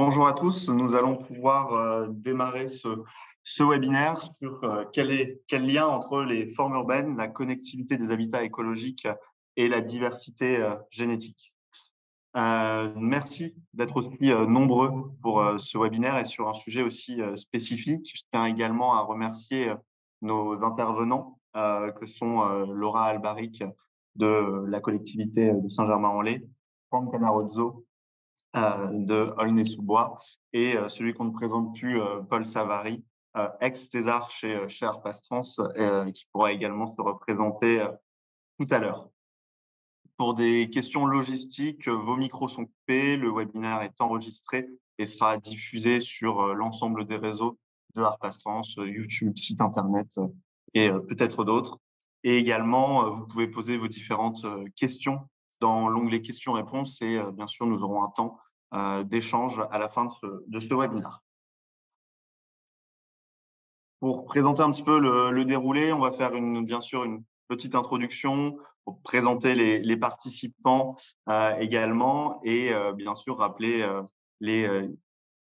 Bonjour à tous, nous allons pouvoir démarrer ce webinaire sur quel lien entre les formes urbaines, la connectivité des habitats écologiques et la diversité génétique. Merci d'être aussi nombreux pour ce webinaire et sur un sujet aussi spécifique. Je tiens également à remercier nos intervenants que sont Laura Albaric de la collectivité de Saint-Germain-en-Laye, Franck Canarozzo de Aulnay-sous-Bois et celui qu'on ne présente plus, Paul Savary, ex-thésard chez Harpastrans, qui pourra également se représenter tout à l'heure. Pour des questions logistiques, vos micros sont coupés, le webinaire est enregistré et sera diffusé sur l'ensemble des réseaux de Harpastrans, YouTube, site internet et peut-être d'autres. Et également, vous pouvez poser vos différentes questions dans l'onglet questions-réponses et bien sûr, nous aurons un temps d'échange à la fin de ce webinaire. Pour présenter un petit peu le déroulé, on va faire bien sûr une petite introduction pour présenter les participants également et bien sûr rappeler les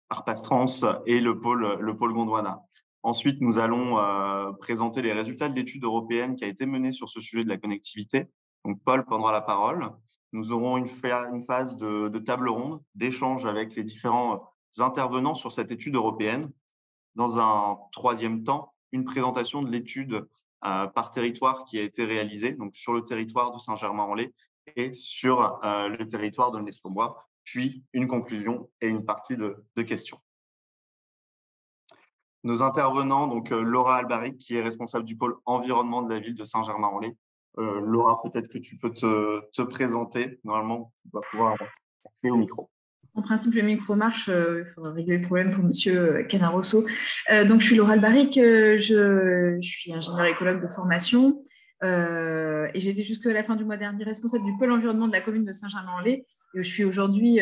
Harpastrans et le pôle Gondwana. Ensuite, nous allons présenter les résultats de l'étude européenne qui a été menée sur ce sujet de la connectivité. Donc, Paul prendra la parole. Nous aurons une phase de table ronde, d'échange avec les différents intervenants sur cette étude européenne. Dans un troisième temps, une présentation de l'étude par territoire qui a été réalisée, donc sur le territoire de Saint-Germain-en-Laye et sur le territoire de Aulnay-sous-Bois, puis une conclusion et une partie de questions. Nos intervenants, donc Laura Albaric, qui est responsable du pôle environnement de la ville de Saint-Germain-en-Laye. Laura, peut-être que tu peux te présenter. Normalement, tu vas pouvoir accéder au micro. En principe, le micro marche. Il faudra régler le problème pour Monsieur Canarosso. Donc, je suis Laura Albaric. Je suis ingénieure écologue de formation. Et j'ai été jusqu'à la fin du mois dernier responsable du pôle environnement de la commune de Saint-Germain-en-Laye. Je suis aujourd'hui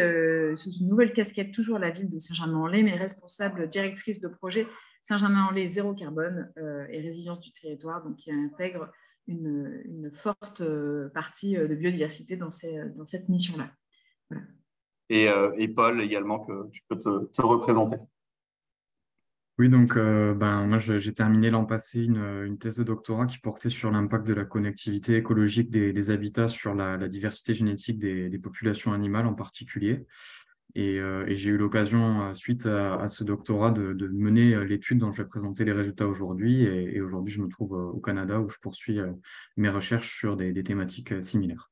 sous une nouvelle casquette, toujours la ville de Saint-Germain-en-Laye, mais responsable directrice de projet Saint-Germain-en-Laye zéro carbone et résilience du territoire, donc qui intègre une forte partie de biodiversité dans cette mission-là. Voilà. Et Paul également, que tu peux te représenter. Oui, donc moi j'ai terminé l'an passé une thèse de doctorat qui portait sur l'impact de la connectivité écologique des habitats sur la diversité génétique des populations animales en particulier. Et j'ai eu l'occasion, suite à ce doctorat, de mener l'étude dont je vais présenter les résultats aujourd'hui. Et aujourd'hui, je me trouve au Canada où je poursuis mes recherches sur des thématiques similaires.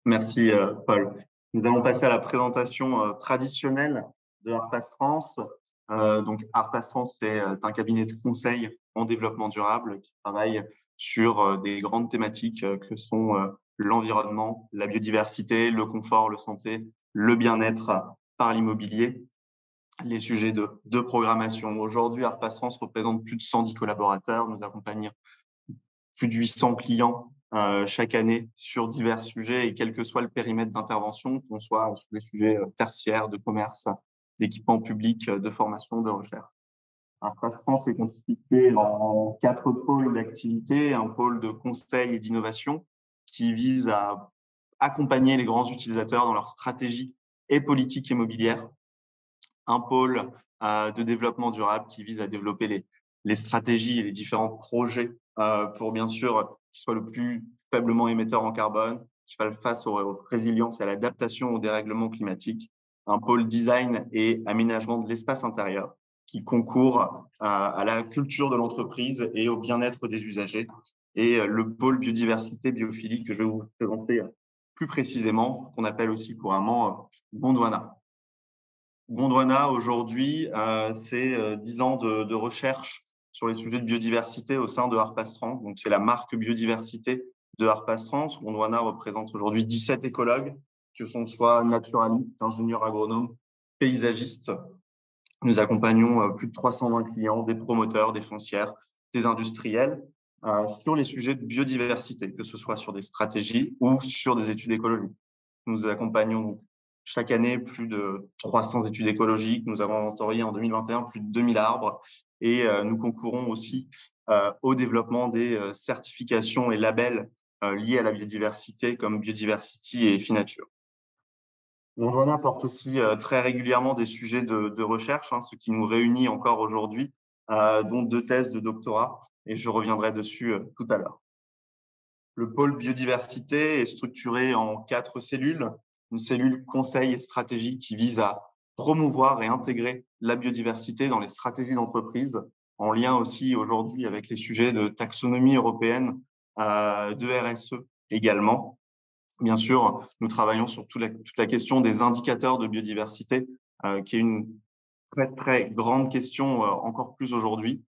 Merci, Paul. Nous allons passer à la présentation traditionnelle de Harpastrans. Donc, Harpastrans, c'est un cabinet de conseil en développement durable qui travaille sur des grandes thématiques que sont l'environnement, la biodiversité, le confort, la santé, le bien-être par l'immobilier, les sujets de programmation. Aujourd'hui, Harpastrans représente plus de 110 collaborateurs. Nous accompagnons plus de 800 clients chaque année sur divers sujets et quel que soit le périmètre d'intervention, qu'on soit sur des sujets tertiaires, de commerce, d'équipement public, de formation, de recherche. France est constitué en 4 pôles d'activité, un pôle de conseil et d'innovation qui vise à accompagner les grands utilisateurs dans leur stratégie et politique immobilière, un pôle de développement durable qui vise à développer les stratégies et les différents projets pour bien sûr qu'ils soient le plus faiblement émetteurs en carbone, qu'ils fassent face aux résiliences et à l'adaptation au dérèglement climatique, un pôle design et aménagement de l'espace intérieur qui concourt à la culture de l'entreprise et au bien-être des usagers, et le pôle biodiversité biophilie que je vais vous présenter plus précisément, qu'on appelle aussi couramment Gondwana. Gondwana, aujourd'hui, c'est 10 ans de recherche sur les sujets de biodiversité au sein de Harpastrans. Donc, c'est la marque biodiversité de Harpastrans. Gondwana représente aujourd'hui 17 écologues, que sont soit naturalistes, ingénieurs agronomes, paysagistes. Nous accompagnons plus de 320 clients, des promoteurs, des foncières, des industriels, sur les sujets de biodiversité, que ce soit sur des stratégies ou sur des études écologiques. Nous accompagnons chaque année plus de 300 études écologiques. Nous avons inventorié en 2021 plus de 2000 arbres et nous concourons aussi au développement des certifications et labels liés à la biodiversité comme Biodiversity et Finature. Gondwana porte aussi très régulièrement des sujets de recherche, hein, ce qui nous réunit encore aujourd'hui, dont 2 thèses de doctorat, et je reviendrai dessus tout à l'heure. Le pôle biodiversité est structuré en 4 cellules. Une cellule conseil et stratégie qui vise à promouvoir et intégrer la biodiversité dans les stratégies d'entreprise, en lien aussi aujourd'hui avec les sujets de taxonomie européenne, de RSE également. Bien sûr, nous travaillons sur toute la question des indicateurs de biodiversité, qui est une très, très grande question, encore plus aujourd'hui,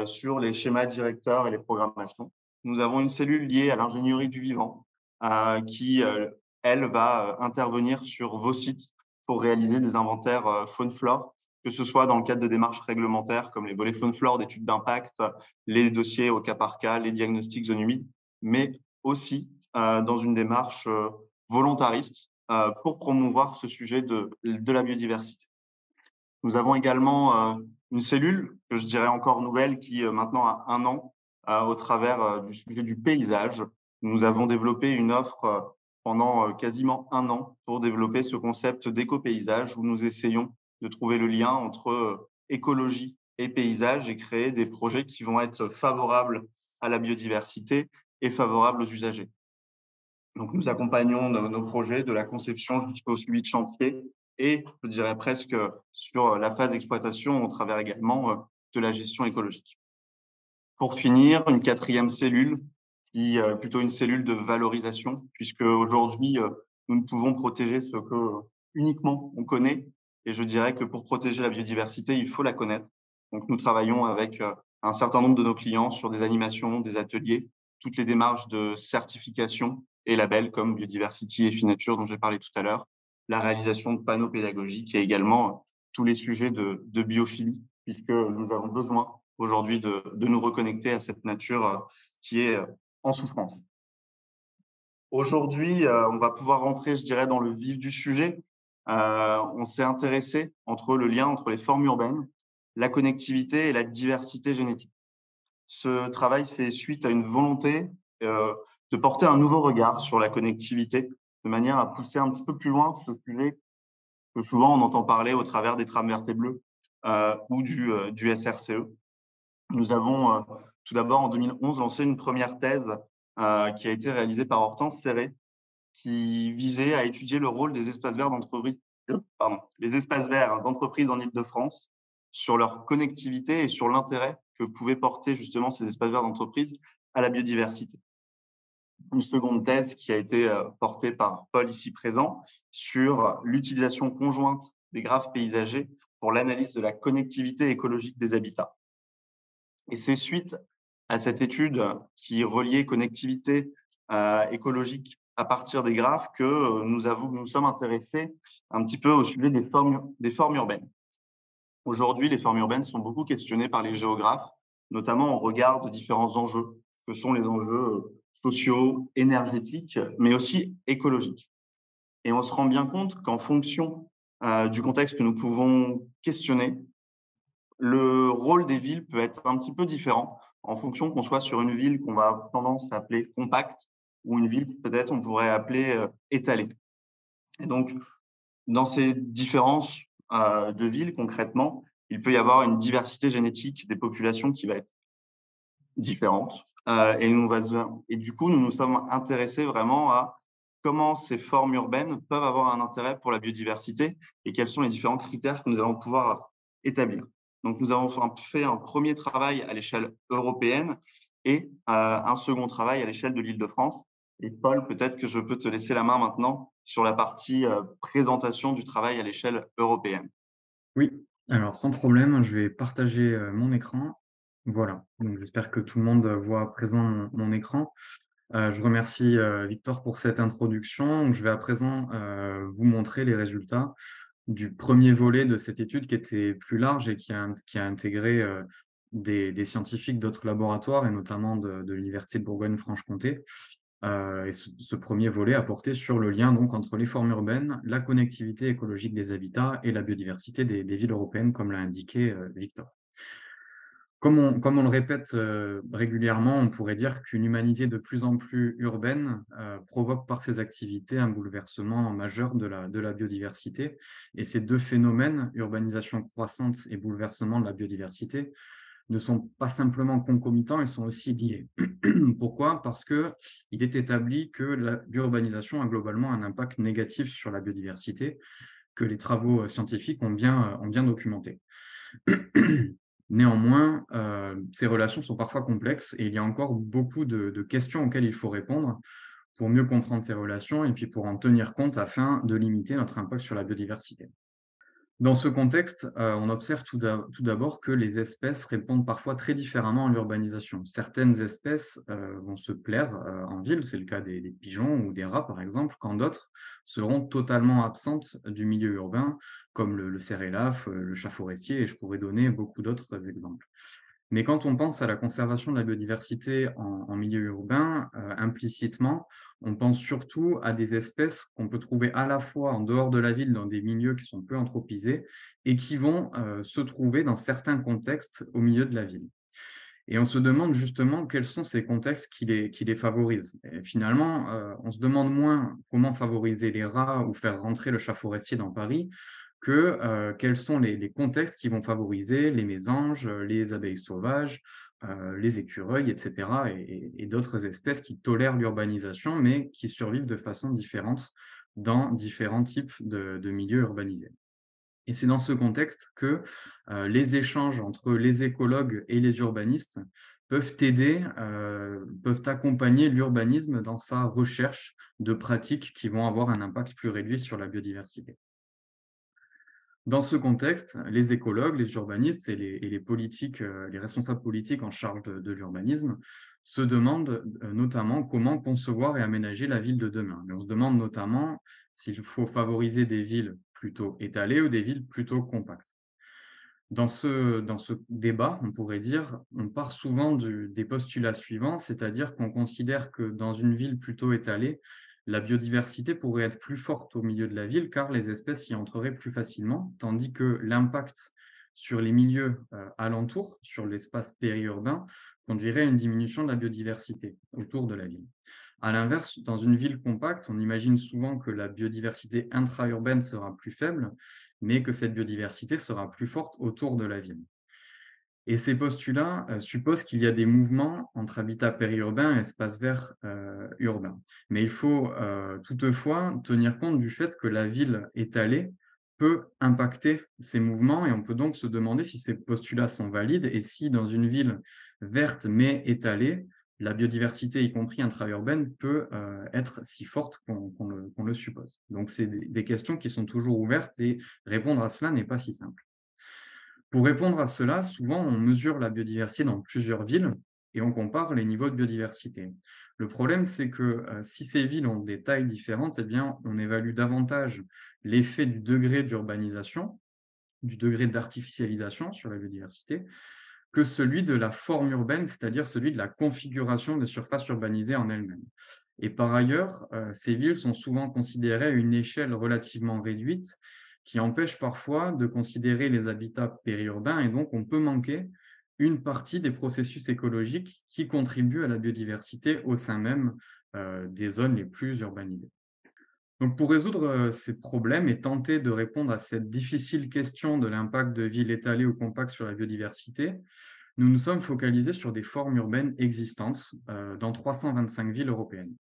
sur les schémas directeurs et les programmations. Nous avons une cellule liée à l'ingénierie du vivant, qui, elle, va intervenir sur vos sites pour réaliser des inventaires faune-flore, que ce soit dans le cadre de démarches réglementaires comme les volets faune-flore d'études d'impact, les dossiers au cas par cas, les diagnostics zones humides, mais aussi dans une démarche volontariste pour promouvoir ce sujet de la biodiversité. Nous avons également une cellule que je dirais encore nouvelle qui maintenant a 1 an au travers du sujet du paysage. Nous avons développé une offre pendant quasiment 1 an pour développer ce concept d'éco-paysage où nous essayons de trouver le lien entre écologie et paysage et créer des projets qui vont être favorables à la biodiversité et favorables aux usagers. Donc, nous accompagnons nos projets de la conception jusqu'au suivi de chantier et, je dirais presque, sur la phase d'exploitation au travers également de la gestion écologique. Pour finir, une 4e cellule qui est plutôt une cellule de valorisation, puisque aujourd'hui, nous ne pouvons protéger ce que uniquement on connaît. Et je dirais que pour protéger la biodiversité, il faut la connaître. Donc, nous travaillons avec un certain nombre de nos clients sur des animations, des ateliers, toutes les démarches de certification et labels comme Biodiversity et Finature dont j'ai parlé tout à l'heure, la réalisation de panneaux pédagogiques et également tous les sujets de biophilie, puisque nous avons besoin aujourd'hui de nous reconnecter à cette nature qui est en souffrance. Aujourd'hui, on va pouvoir rentrer, je dirais, dans le vif du sujet. On s'est intéressé le lien entre les formes urbaines, la connectivité et la diversité génétique. Ce travail fait suite à une volonté de porter un nouveau regard sur la connectivité, de manière à pousser un petit peu plus loin ce sujet que souvent on entend parler au travers des trams verts et bleus ou du SRCE. Nous avons tout d'abord en 2011 lancé une première thèse qui a été réalisée par Hortense Serré, qui visait à étudier le rôle des espaces verts d'entreprise, les espaces verts d'entreprises en Île-de-France, sur leur connectivité et sur l'intérêt que pouvaient porter justement ces espaces verts d'entreprise à la biodiversité. Une seconde thèse qui a été portée par Paul ici présent sur l'utilisation conjointe des graphes paysagers pour l'analyse de la connectivité écologique des habitats. Et c'est suite à cette étude qui reliait connectivité écologique à partir des graphes que nous sommes intéressés un petit peu au sujet des formes urbaines. Aujourd'hui, les formes urbaines sont beaucoup questionnées par les géographes, notamment au regard de différents enjeux, que sont les enjeux sociaux, énergétiques, mais aussi écologiques. Et on se rend bien compte qu'en fonction du contexte que nous pouvons questionner, le rôle des villes peut être un petit peu différent en fonction qu'on soit sur une ville qu'on va avoir tendance à appeler compacte ou une ville peut-être on pourrait appeler étalée. Et donc, dans ces différences de villes, concrètement, il peut y avoir une diversité génétique des populations qui va être différente. Et du coup, nous nous sommes intéressés vraiment à comment ces formes urbaines peuvent avoir un intérêt pour la biodiversité et quels sont les différents critères que nous allons pouvoir établir. Donc, nous avons fait un premier travail à l'échelle européenne et un second travail à l'échelle de l'Île-de-France. Et Paul, peut-être que je peux te laisser la main maintenant sur la partie présentation du travail à l'échelle européenne. Oui, alors sans problème, je vais partager mon écran. Voilà, donc j'espère que tout le monde voit à présent mon écran. Je remercie Victor pour cette introduction. Donc, je vais à présent vous montrer les résultats du premier volet de cette étude qui était plus large et qui a intégré des scientifiques d'autres laboratoires et notamment de l'Université de Bourgogne-Franche-Comté. Et ce premier volet a porté sur le lien donc, entre les formes urbaines, la connectivité écologique des habitats et la biodiversité des villes européennes, comme l'a indiqué Victor. Comme on le répète régulièrement, on pourrait dire qu'une humanité de plus en plus urbaine provoque par ses activités un bouleversement majeur de la biodiversité. Et ces deux phénomènes, urbanisation croissante et bouleversement de la biodiversité, ne sont pas simplement concomitants, ils sont aussi liés. Pourquoi? Parce qu'il est établi que l'urbanisation a globalement un impact négatif sur la biodiversité, que les travaux scientifiques ont bien documenté. Néanmoins, ces relations sont parfois complexes et il y a encore beaucoup de questions auxquelles il faut répondre pour mieux comprendre ces relations et puis pour en tenir compte afin de limiter notre impact sur la biodiversité. Dans ce contexte, on observe tout d'abord que les espèces répondent parfois très différemment à l'urbanisation. Certaines espèces vont se plaire en ville, c'est le cas des pigeons ou des rats par exemple, quand d'autres seront totalement absentes du milieu urbain, comme le cerf et l'âf, le chat forestier, et je pourrais donner beaucoup d'autres exemples. Mais quand on pense à la conservation de la biodiversité en milieu urbain, implicitement, on pense surtout à des espèces qu'on peut trouver à la fois en dehors de la ville, dans des milieux qui sont peu anthropisés, et qui vont se trouver dans certains contextes au milieu de la ville. Et on se demande justement quels sont ces contextes qui les favorisent. Et finalement, on se demande moins comment favoriser les rats ou faire rentrer le chat forestier dans Paris, que quels sont les contextes qui vont favoriser les mésanges, les abeilles sauvages, les écureuils, etc. et d'autres espèces qui tolèrent l'urbanisation, mais qui survivent de façon différente dans différents types de milieux urbanisés. Et c'est dans ce contexte que les échanges entre les écologues et les urbanistes peuvent aider, peuvent accompagner l'urbanisme dans sa recherche de pratiques qui vont avoir un impact plus réduit sur la biodiversité. Dans ce contexte, les écologues, les urbanistes et les politiques, les responsables politiques en charge de l'urbanisme se demandent notamment comment concevoir et aménager la ville de demain. Mais on se demande notamment s'il faut favoriser des villes plutôt étalées ou des villes plutôt compactes. Dans ce débat, on pourrait dire, on part souvent des postulats suivants, c'est-à-dire qu'on considère que dans une ville plutôt étalée, la biodiversité pourrait être plus forte au milieu de la ville car les espèces y entreraient plus facilement, tandis que l'impact sur les milieux alentours, sur l'espace périurbain, conduirait à une diminution de la biodiversité autour de la ville. À l'inverse, dans une ville compacte, on imagine souvent que la biodiversité intra-urbaine sera plus faible, mais que cette biodiversité sera plus forte autour de la ville. Et ces postulats supposent qu'il y a des mouvements entre habitat périurbain et espace vert urbain. Mais il faut toutefois tenir compte du fait que la ville étalée peut impacter ces mouvements et on peut donc se demander si ces postulats sont valides et si dans une ville verte mais étalée, la biodiversité, y compris intra-urbaine, peut être si forte qu'on le suppose. Donc, c'est des questions qui sont toujours ouvertes et répondre à cela n'est pas si simple. Pour répondre à cela, souvent, on mesure la biodiversité dans plusieurs villes et on compare les niveaux de biodiversité. Le problème, c'est que si ces villes ont des tailles différentes, eh bien, on évalue davantage l'effet du degré d'urbanisation, du degré d'artificialisation sur la biodiversité, que celui de la forme urbaine, c'est-à-dire celui de la configuration des surfaces urbanisées en elles-mêmes. Et par ailleurs, ces villes sont souvent considérées à une échelle relativement réduite, qui empêche parfois de considérer les habitats périurbains, et donc on peut manquer une partie des processus écologiques qui contribuent à la biodiversité au sein même des zones les plus urbanisées. Donc pour résoudre ces problèmes et tenter de répondre à cette difficile question de l'impact de villes étalées ou compactes sur la biodiversité, nous nous sommes focalisés sur des formes urbaines existantes dans 325 villes européennes.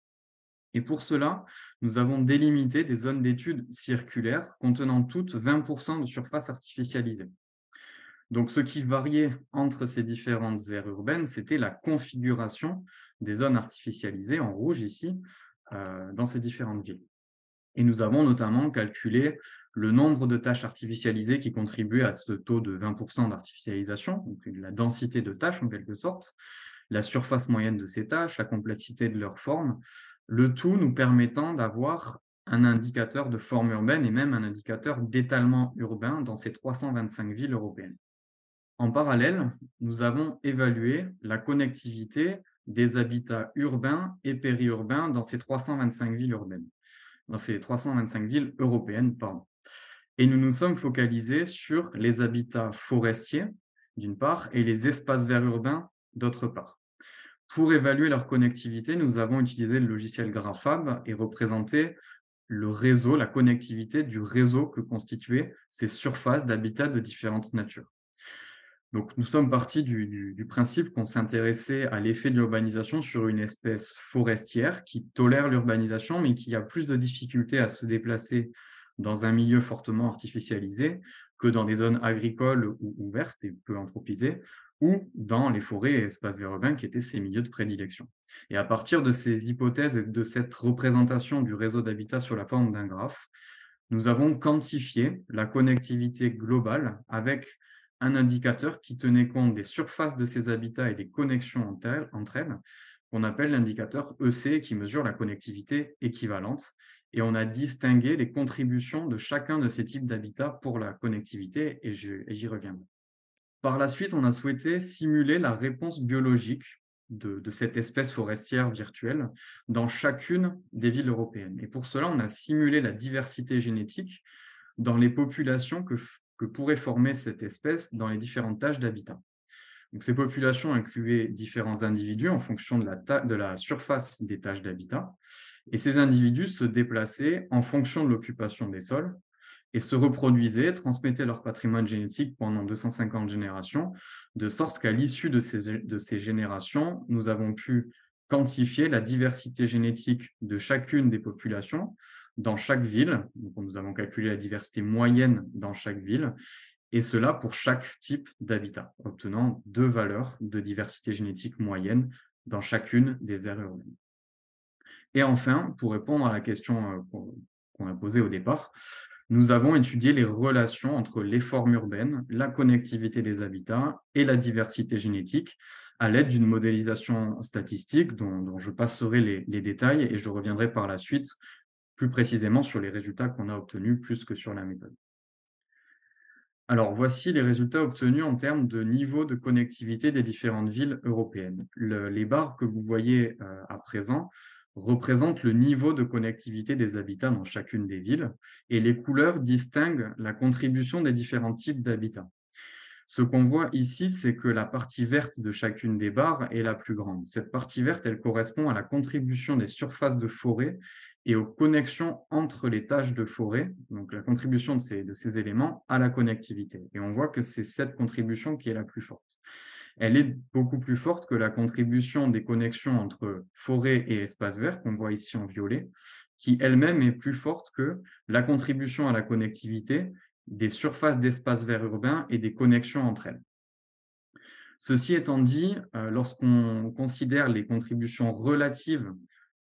Et pour cela, nous avons délimité des zones d'études circulaires contenant toutes 20% de surface artificialisée. Donc, ce qui variait entre ces différentes aires urbaines, c'était la configuration des zones artificialisées, en rouge ici, dans ces différentes villes. Et nous avons notamment calculé le nombre de tâches artificialisées qui contribuaient à ce taux de 20% d'artificialisation, donc la densité de tâches en quelque sorte, la surface moyenne de ces tâches, la complexité de leur forme, le tout nous permettant d'avoir un indicateur de forme urbaine et même un indicateur d'étalement urbain dans ces 325 villes européennes. En parallèle, nous avons évalué la connectivité des habitats urbains et périurbains dans ces 325 villes urbaines, dans ces 325 villes européennes, pardon. Et nous nous sommes focalisés sur les habitats forestiers, d'une part, et les espaces verts urbains, d'autre part. Pour évaluer leur connectivité, nous avons utilisé le logiciel Graphab et représenté le réseau, la connectivité du réseau que constituaient ces surfaces d'habitat de différentes natures. Donc, nous sommes partis du principe qu'on s'intéressait à l'effet de l'urbanisation sur une espèce forestière qui tolère l'urbanisation, mais qui a plus de difficultés à se déplacer dans un milieu fortement artificialisé que dans des zones agricoles ou ouvertes et peu anthropisées, ou dans les forêts et espaces verts urbains qui étaient ses milieux de prédilection. Et à partir de ces hypothèses et de cette représentation du réseau d'habitat sur la forme d'un graphe, nous avons quantifié la connectivité globale avec un indicateur qui tenait compte des surfaces de ces habitats et des connexions entre elles, qu'on appelle l'indicateur EC, qui mesure la connectivité équivalente. Et on a distingué les contributions de chacun de ces types d'habitats pour la connectivité, et j'y reviendrai. Par la suite, on a souhaité simuler la réponse biologique de cette espèce forestière virtuelle dans chacune des villes européennes. Et pour cela, on a simulé la diversité génétique dans les populations que pourrait former cette espèce dans les différentes tâches d'habitat. Donc, ces populations incluaient différents individus en fonction de la surface des tâches d'habitat. Et ces individus se déplaçaient en fonction de l'occupation des sols et se reproduisaient, transmettaient leur patrimoine génétique pendant 250 générations, de sorte qu'à l'issue de ces générations, nous avons pu quantifier la diversité génétique de chacune des populations dans chaque ville. Donc, nous avons calculé la diversité moyenne dans chaque ville, et cela pour chaque type d'habitat, obtenant 2 valeurs de diversité génétique moyenne dans chacune des aires urbaines. Et enfin, pour répondre à la question qu'on a posée au départ, nous avons étudié les relations entre les formes urbaines, la connectivité des habitats et la diversité génétique à l'aide d'une modélisation statistique dont je passerai les détails et je reviendrai par la suite plus précisément sur les résultats qu'on a obtenus plus que sur la méthode. Alors, voici les résultats obtenus en termes de niveau de connectivité des différentes villes européennes. Les barres que vous voyez à présent représentent le niveau de connectivité des habitats dans chacune des villes et les couleurs distinguent la contribution des différents types d'habitats. Ce qu'on voit ici, c'est que la partie verte de chacune des barres est la plus grande. Cette partie verte, elle correspond à la contribution des surfaces de forêt et aux connexions entre les tâches de forêt, donc la contribution de ces éléments à la connectivité. Et on voit que c'est cette contribution qui est la plus forte. Elle est beaucoup plus forte que la contribution des connexions entre forêt et espace vert, qu'on voit ici en violet, qui elle-même est plus forte que la contribution à la connectivité des surfaces d'espaces verts urbains et des connexions entre elles. Ceci étant dit, lorsqu'on considère les contributions relatives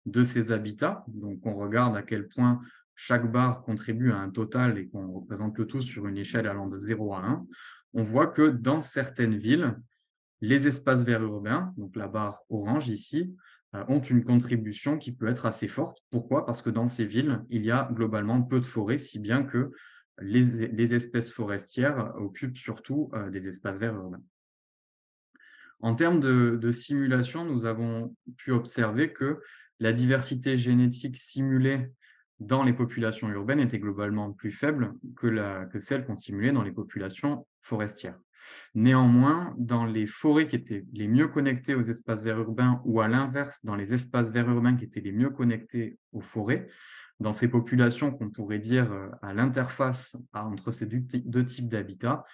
de ces habitats, donc on regarde à quel point chaque barre contribue à un total et qu'on représente le tout sur une échelle allant de 0 à 1, on voit que dans certaines villes, les espaces verts urbains, donc la barre orange ici, ont une contribution qui peut être assez forte. Pourquoi? Parce que dans ces villes, il y a globalement peu de forêts, si bien que les espèces forestières occupent surtout des espaces verts urbains. En termes de simulation, nous avons pu observer que la diversité génétique simulée dans les populations urbaines était globalement plus faible que celle qu'on simulait dans les populations forestières. Néanmoins, dans les forêts qui étaient les mieux connectées aux espaces verts urbains ou à l'inverse, dans les espaces verts urbains qui étaient les mieux connectés aux forêts, dans ces populations qu'on pourrait dire à l'interface entre ces deux types d'habitats,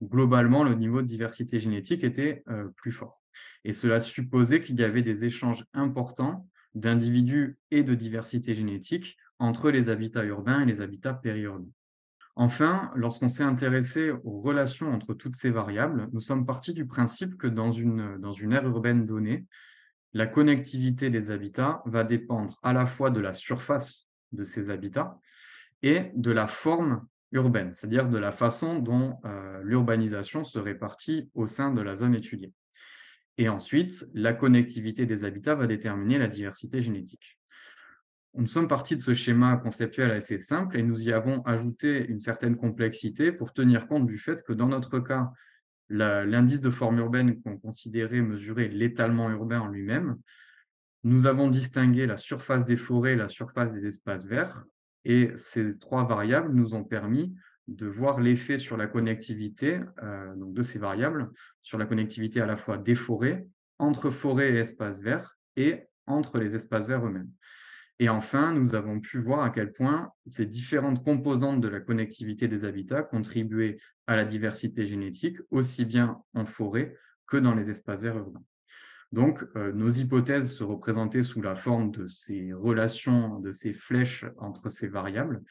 globalement, le niveau de diversité génétique était plus fort. Et cela supposait qu'il y avait des échanges importants d'individus et de diversité génétique entre les habitats urbains et les habitats périurbains. Enfin, lorsqu'on s'est intéressé aux relations entre toutes ces variables, nous sommes partis du principe que dans une aire urbaine donnée, la connectivité des habitats va dépendre à la fois de la surface de ces habitats et de la forme urbaine, c'est-à-dire de la façon dont l'urbanisation se répartit au sein de la zone étudiée. Et ensuite, la connectivité des habitats va déterminer la diversité génétique. Nous sommes partis de ce schéma conceptuel assez simple et nous y avons ajouté une certaine complexité pour tenir compte du fait que dans notre cas, l'indice de forme urbaine qu'on considérait mesurer l'étalement urbain en lui-même, nous avons distingué la surface des forêts et la surface des espaces verts, et ces 3 variables nous ont permis de voir l'effet sur la connectivité donc de ces variables, sur la connectivité à la fois des forêts, entre forêts et espaces verts, et entre les espaces verts eux-mêmes. Et enfin, nous avons pu voir à quel point ces différentes composantes de la connectivité des habitats contribuaient à la diversité génétique, aussi bien en forêt que dans les espaces verts urbains. Donc, nos hypothèses se représentaient sous la forme de ces relations, de ces flèches entre ces variables,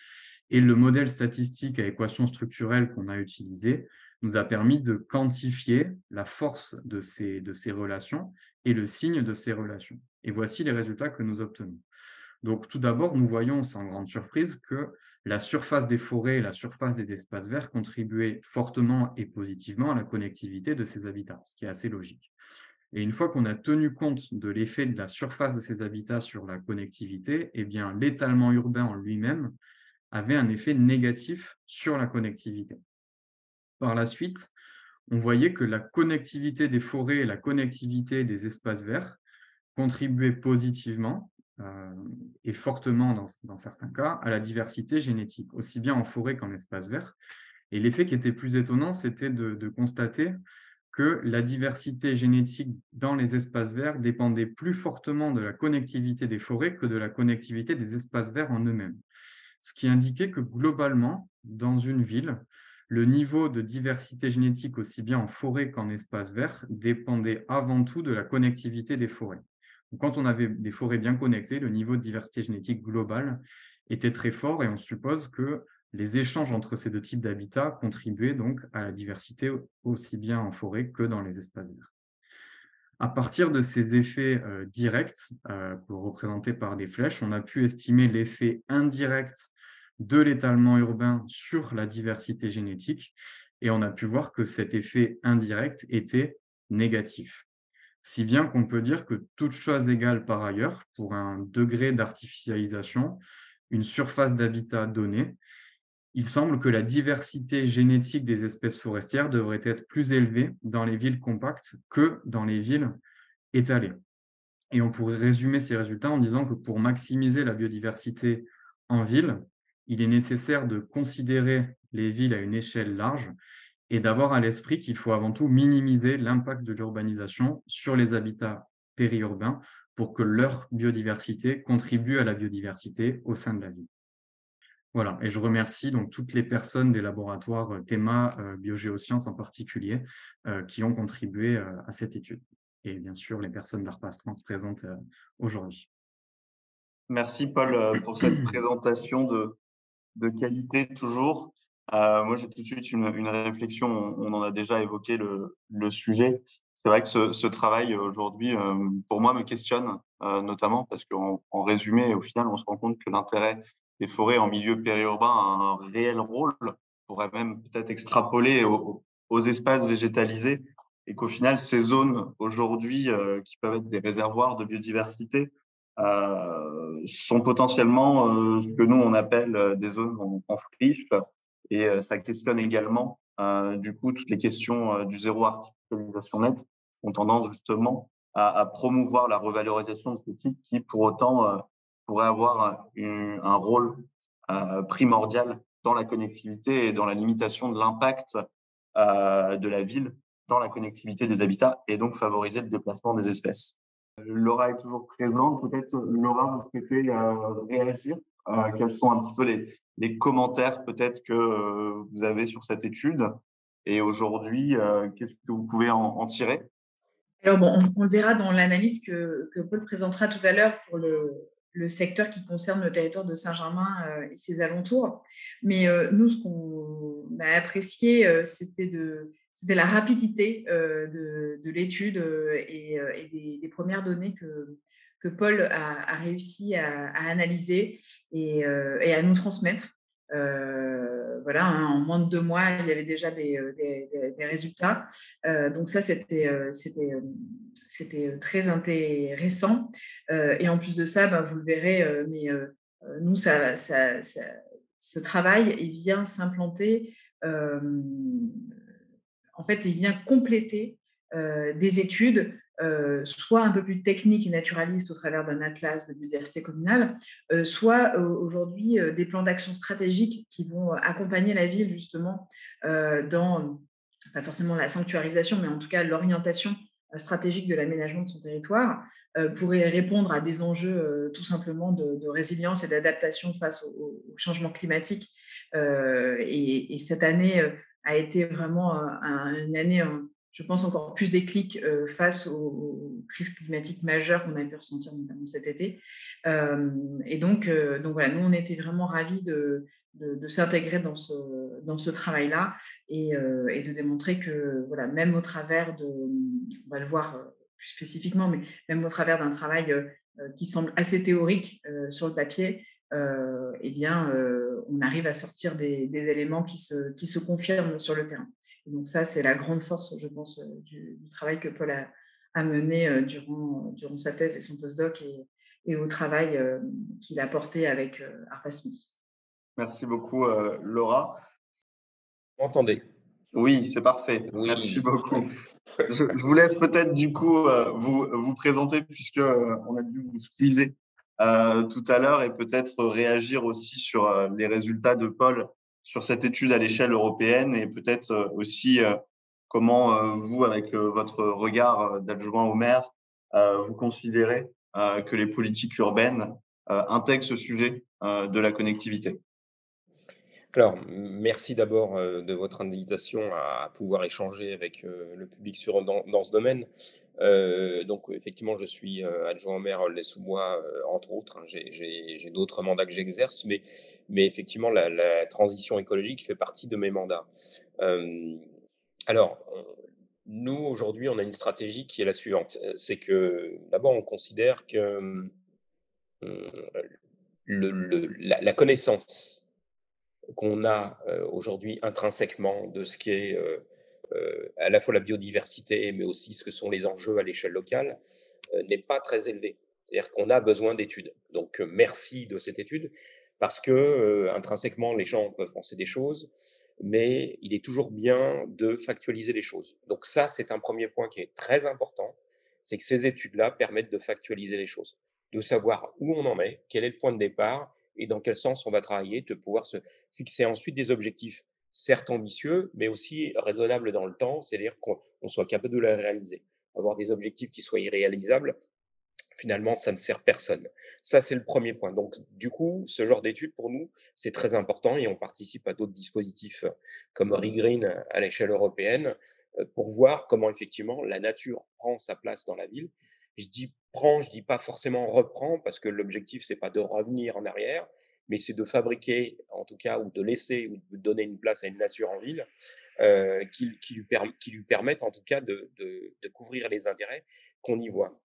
et le modèle statistique à équation structurelle qu'on a utilisé nous a permis de quantifier la force de ces relations et le signe de ces relations. Et voici les résultats que nous obtenons. Donc, tout d'abord, nous voyons sans grande surprise que la surface des forêts et la surface des espaces verts contribuaient fortement et positivement à la connectivité de ces habitats, ce qui est assez logique. Et une fois qu'on a tenu compte de l'effet de la surface de ces habitats sur la connectivité, eh bien, l'étalement urbain en lui-même avait un effet négatif sur la connectivité. Par la suite, on voyait que la connectivité des forêts et la connectivité des espaces verts contribuaient positivement et fortement, dans certains cas, à la diversité génétique, aussi bien en forêt qu'en espace vert. Et l'effet qui était plus étonnant, c'était de constater que la diversité génétique dans les espaces verts dépendait plus fortement de la connectivité des forêts que de la connectivité des espaces verts en eux-mêmes. Ce qui indiquait que globalement, dans une ville, le niveau de diversité génétique, aussi bien en forêt qu'en espace vert, dépendait avant tout de la connectivité des forêts. Donc, quand on avait des forêts bien connectées, le niveau de diversité génétique globale était très fort et on suppose que les échanges entre ces deux types d'habitats contribuaient donc à la diversité aussi bien en forêt que dans les espaces verts. À partir de ces effets directs, représentés par des flèches, on a pu estimer l'effet indirect de l'étalement urbain sur la diversité génétique et on a pu voir que cet effet indirect était négatif. Si bien qu'on peut dire que toute chose égale par ailleurs, pour un degré d'artificialisation, une surface d'habitat donnée, il semble que la diversité génétique des espèces forestières devrait être plus élevée dans les villes compactes que dans les villes étalées. Et on pourrait résumer ces résultats en disant que pour maximiser la biodiversité en ville, il est nécessaire de considérer les villes à une échelle large et d'avoir à l'esprit qu'il faut avant tout minimiser l'impact de l'urbanisation sur les habitats périurbains pour que leur biodiversité contribue à la biodiversité au sein de la ville. Voilà, et je remercie donc toutes les personnes des laboratoires Théma Biogéosciences en particulier qui ont contribué à cette étude. Et bien sûr, les personnes d'Arpastrans présentes aujourd'hui. Merci Paul pour cette présentation de qualité toujours. Moi, j'ai tout de suite une réflexion. On en a déjà évoqué le sujet. C'est vrai que ce travail aujourd'hui, pour moi, me questionne, notamment parce qu'en résumé, au final, on se rend compte que l'intérêt des forêts en milieu périurbain a un réel rôle. On pourrait même peut-être extrapoler aux espaces végétalisés et qu'au final, ces zones aujourd'hui, qui peuvent être des réservoirs de biodiversité, sont potentiellement ce que nous, on appelle des zones en friche. Et ça questionne également, du coup, toutes les questions du zéro artificialisation nette ont tendance justement à promouvoir la revalorisation de ce type qui, pour autant, pourrait avoir un rôle primordial dans la connectivité et dans la limitation de l'impact de la ville dans la connectivité des habitats et donc favoriser le déplacement des espèces. Laura est toujours présente. Peut-être, Laura, vous souhaitez réagir. Quels sont un petit peu les commentaires peut-être que vous avez sur cette étude et aujourd'hui, qu'est-ce que vous pouvez en tirer? Alors bon, on le verra dans l'analyse que Paul présentera tout à l'heure pour le secteur qui concerne le territoire de Saint-Germain et ses alentours. Mais nous, ce qu'on a apprécié, c'était la rapidité de l'étude et des premières données que Paul a réussi à analyser et à nous transmettre. Voilà, hein, en moins de 2 mois, il y avait déjà des résultats. Donc ça, c'était très intéressant. Et en plus de ça, vous le verrez, mais nous, ce travail, il vient s'implanter, en fait, il vient compléter des études, soit un peu plus techniques et naturalistes au travers d'un atlas de biodiversité communale, soit aujourd'hui des plans d'action stratégiques qui vont accompagner la ville justement dans, pas forcément la sanctuarisation, mais en tout cas l'orientation stratégique de l'aménagement de son territoire, pour répondre à des enjeux tout simplement de résilience et d'adaptation face au changement climatique. Et cette année a été vraiment une année, je pense, encore plus déclic face aux crises climatiques majeures qu'on a pu ressentir notamment cet été. Et donc voilà, nous, on était vraiment ravis de s'intégrer dans ce travail-là et de démontrer que, voilà, même au travers on va le voir plus spécifiquement, mais même au travers d'un travail qui semble assez théorique sur le papier, eh bien, on arrive à sortir des éléments qui se confirment sur le terrain. Et donc ça, c'est la grande force, je pense, du travail que Paul a mené durant sa thèse et son postdoc et au travail qu'il a porté avec ARPA-SMIS. Merci beaucoup, Laura. Vous m'entendez? Oui, c'est parfait. Oui. Merci beaucoup. Je vous laisse peut-être du coup vous présenter puisque on a dû vous squeezer tout à l'heure et peut-être réagir aussi sur les résultats de Paul sur cette étude à l'échelle européenne et peut-être aussi comment vous, avec votre regard d'adjoint au maire, vous considérez que les politiques urbaines intègrent ce sujet de la connectivité. Alors, merci d'abord de votre invitation à pouvoir échanger avec le public dans ce domaine. Donc, effectivement, je suis adjoint au maire Aulnay-sous-Bois, entre autres. J'ai d'autres mandats que j'exerce, mais effectivement, la transition écologique fait partie de mes mandats. Alors, nous, aujourd'hui, on a une stratégie qui est la suivante. C'est que, d'abord, on considère que la connaissance qu'on a aujourd'hui intrinsèquement de ce qui est à la fois la biodiversité, mais aussi ce que sont les enjeux à l'échelle locale, n'est pas très élevée. C'est-à-dire qu'on a besoin d'études. Donc, merci de cette étude, parce que intrinsèquement, les gens peuvent penser des choses, mais il est toujours bien de factualiser les choses. Donc ça, c'est un premier point qui est très important, c'est que ces études-là permettent de factualiser les choses, de savoir où on en est, quel est le point de départ, et dans quel sens on va travailler, de pouvoir se fixer ensuite des objectifs, certes ambitieux, mais aussi raisonnables dans le temps, c'est-à-dire qu'on soit capable de les réaliser. Avoir des objectifs qui soient irréalisables, finalement, ça ne sert personne. Ça, c'est le premier point. Donc, du coup, ce genre d'études, pour nous, c'est très important et on participe à d'autres dispositifs comme ReGreen à l'échelle européenne pour voir comment, effectivement, la nature prend sa place dans la ville. Je dis prend, je dis pas forcément reprend, parce que l'objectif, c'est pas de revenir en arrière, mais c'est de fabriquer, en tout cas, ou de laisser, ou de donner une place à une nature en ville qui lui permettent, en tout cas, de couvrir les intérêts qu'on y voit.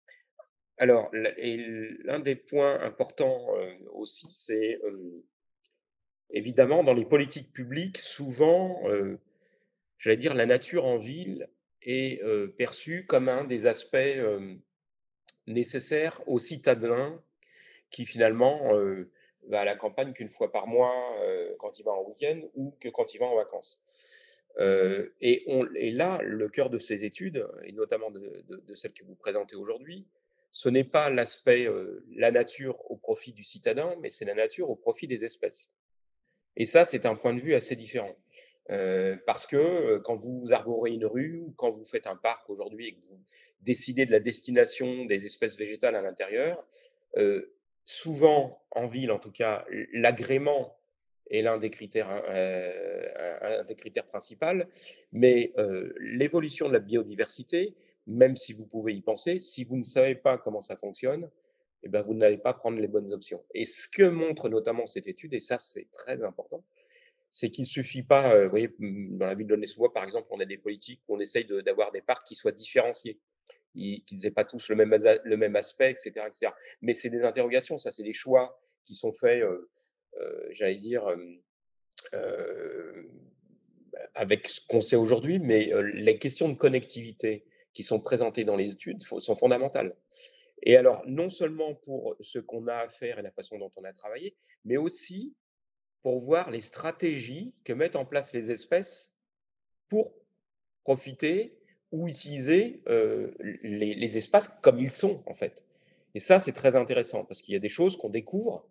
Alors, l'un des points importants aussi, c'est évidemment dans les politiques publiques, souvent, j'allais dire, la nature en ville est perçue comme un des aspects nécessaires aux citadins qui finalement va à la campagne qu'une fois par mois quand il va en week-end ou que quand il va en vacances. Et là, le cœur de ces études, et notamment de celle que vous présentez aujourd'hui, ce n'est pas l'aspect la nature au profit du citadin, mais c'est la nature au profit des espèces. Et ça, c'est un point de vue assez différent. Parce que quand vous arborez une rue ou quand vous faites un parc aujourd'hui et que vous décidez de la destination des espèces végétales à l'intérieur, souvent, en ville en tout cas, l'agrément est l'un des critères, un des critères principaux, mais l'évolution de la biodiversité, même si vous pouvez y penser, si vous ne savez pas comment ça fonctionne, eh ben, vous n'allez pas prendre les bonnes options. Et ce que montre notamment cette étude, et ça c'est très important, c'est qu'il ne suffit pas, vous voyez, dans la ville de Aulnay-sous-Bois, par exemple, on a des politiques où on essaye d'avoir des parcs qui soient différenciés, qu'ils n'aient pas tous le même aspect, etc., etc. Mais c'est des interrogations, ça, c'est des choix qui sont faits, j'allais dire, avec ce qu'on sait aujourd'hui, mais les questions de connectivité qui sont présentées dans les études sont fondamentales. Et alors, non seulement pour ce qu'on a à faire et la façon dont on a travaillé, mais aussi pour voir les stratégies que mettent en place les espèces pour profiter ou utiliser les espaces comme ils sont, en fait. Et ça, c'est très intéressant parce qu'il y a des choses qu'on découvre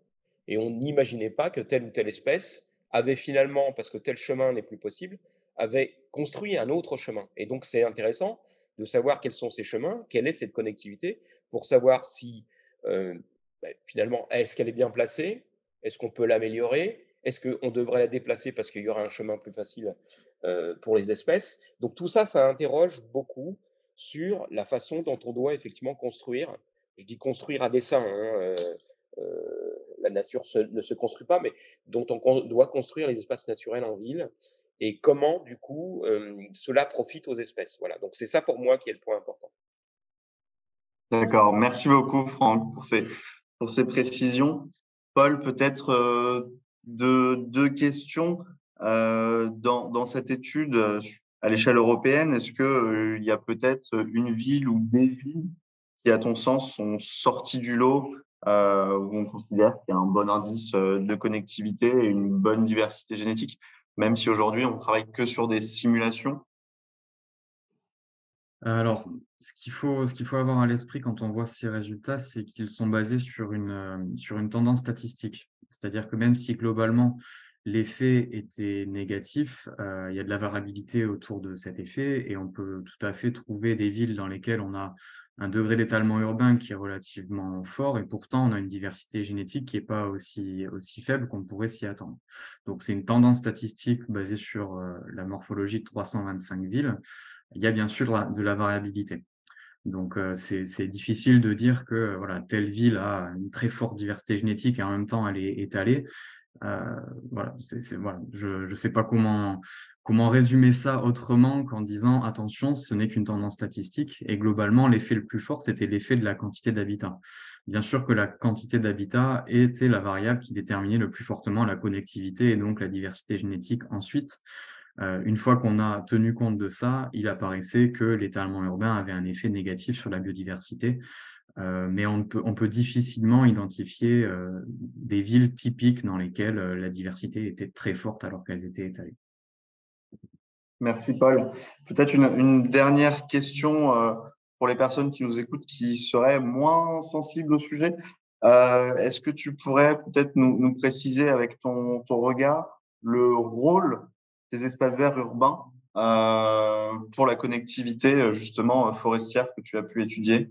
et on n'imaginait pas que telle ou telle espèce avait finalement, parce que tel chemin n'est plus possible, avait construit un autre chemin. Et donc, c'est intéressant de savoir quels sont ces chemins, quelle est cette connectivité, pour savoir si, euh, finalement, est-ce qu'elle est bien placée? Est-ce qu'on peut l'améliorer? Est-ce qu'on devrait la déplacer parce qu'il y aura un chemin plus facile pour les espèces? Donc tout ça, ça interroge beaucoup sur la façon dont on doit effectivement construire. Je dis construire à dessein, hein, la nature ne se construit pas, mais dont on doit construire les espaces naturels en ville et comment, du coup, cela profite aux espèces. Voilà, donc c'est ça pour moi qui est le point important. D'accord. Merci beaucoup, Franck, pour ces précisions. Paul, peut-être deux questions. Dans cette étude à l'échelle européenne, est-ce qu'il y a peut-être une ville ou des villes qui, à ton sens, sont sorties du lot, où on considère qu'il y a un bon indice de connectivité et une bonne diversité génétique, même si aujourd'hui on travaille que sur des simulations? Alors, ce qu'il faut avoir à l'esprit quand on voit ces résultats, c'est qu'ils sont basés sur une tendance statistique. C'est-à-dire que même si globalement l'effet était négatif, il y a de la variabilité autour de cet effet et on peut tout à fait trouver des villes dans lesquelles on a un degré d'étalement urbain qui est relativement fort et pourtant on a une diversité génétique qui n'est pas aussi faible qu'on pourrait s'y attendre. Donc c'est une tendance statistique basée sur la morphologie de 325 villes. Il y a bien sûr de la variabilité. Donc, c'est difficile de dire que voilà, telle ville a une très forte diversité génétique et en même temps elle est étalée. Heu, voilà, voilà, je ne sais pas comment résumer ça autrement qu'en disant: «Attention, ce n'est qu'une tendance statistique» et globalement, l'effet le plus fort, c'était l'effet de la quantité d'habitat. Bien sûr que la quantité d'habitat était la variable qui déterminait le plus fortement la connectivité et donc la diversité génétique ensuite. Une fois qu'on a tenu compte de ça, il apparaissait que l'étalement urbain avait un effet négatif sur la biodiversité, mais on peut difficilement identifier, des villes typiques dans lesquelles, la diversité était très forte alors qu'elles étaient étalées. Merci Paul. Peut-être une dernière question pour les personnes qui nous écoutent qui seraient moins sensibles au sujet. Est-ce que tu pourrais peut-être nous préciser avec ton regard le rôle des espaces verts urbains pour la connectivité justement forestière que tu as pu étudier?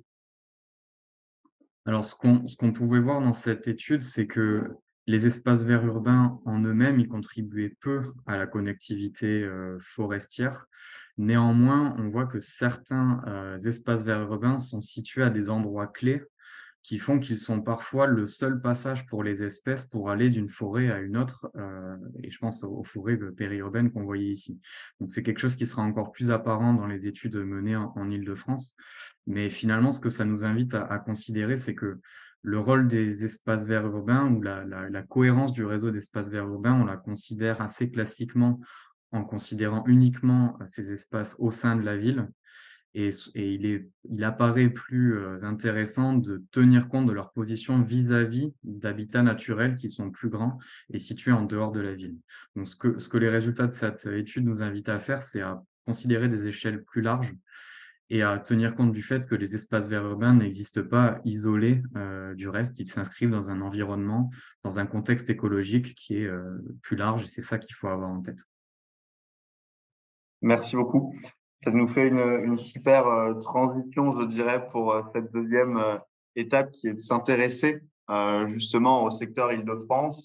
Alors ce qu'on pouvait voir dans cette étude, c'est que les espaces verts urbains en eux-mêmes, ils contribuaient peu à la connectivité, forestière. Néanmoins, on voit que certains, espaces verts urbains sont situés à des endroits clés qui font qu'ils sont parfois le seul passage pour les espèces pour aller d'une forêt à une autre, et je pense aux forêts, périurbaines qu'on voyait ici. Donc c'est quelque chose qui sera encore plus apparent dans les études menées en Île-de-France. Mais finalement, ce que ça nous invite à considérer, c'est que le rôle des espaces verts urbains ou la cohérence du réseau d'espaces verts urbains, on la considère assez classiquement en considérant uniquement, ces espaces au sein de la ville et il apparaît plus, intéressant de tenir compte de leur position vis-à-vis d'habitats naturels qui sont plus grands et situés en dehors de la ville. Donc ce que les résultats de cette étude nous invitent à faire, c'est à considérer des échelles plus larges et à tenir compte du fait que les espaces verts urbains n'existent pas isolés, du reste. Ils s'inscrivent dans un environnement, dans un contexte écologique qui est, plus large et c'est ça qu'il faut avoir en tête. Merci beaucoup. Ça nous fait une super transition, je dirais, pour cette deuxième étape qui est de s'intéresser justement au secteur Île-de-France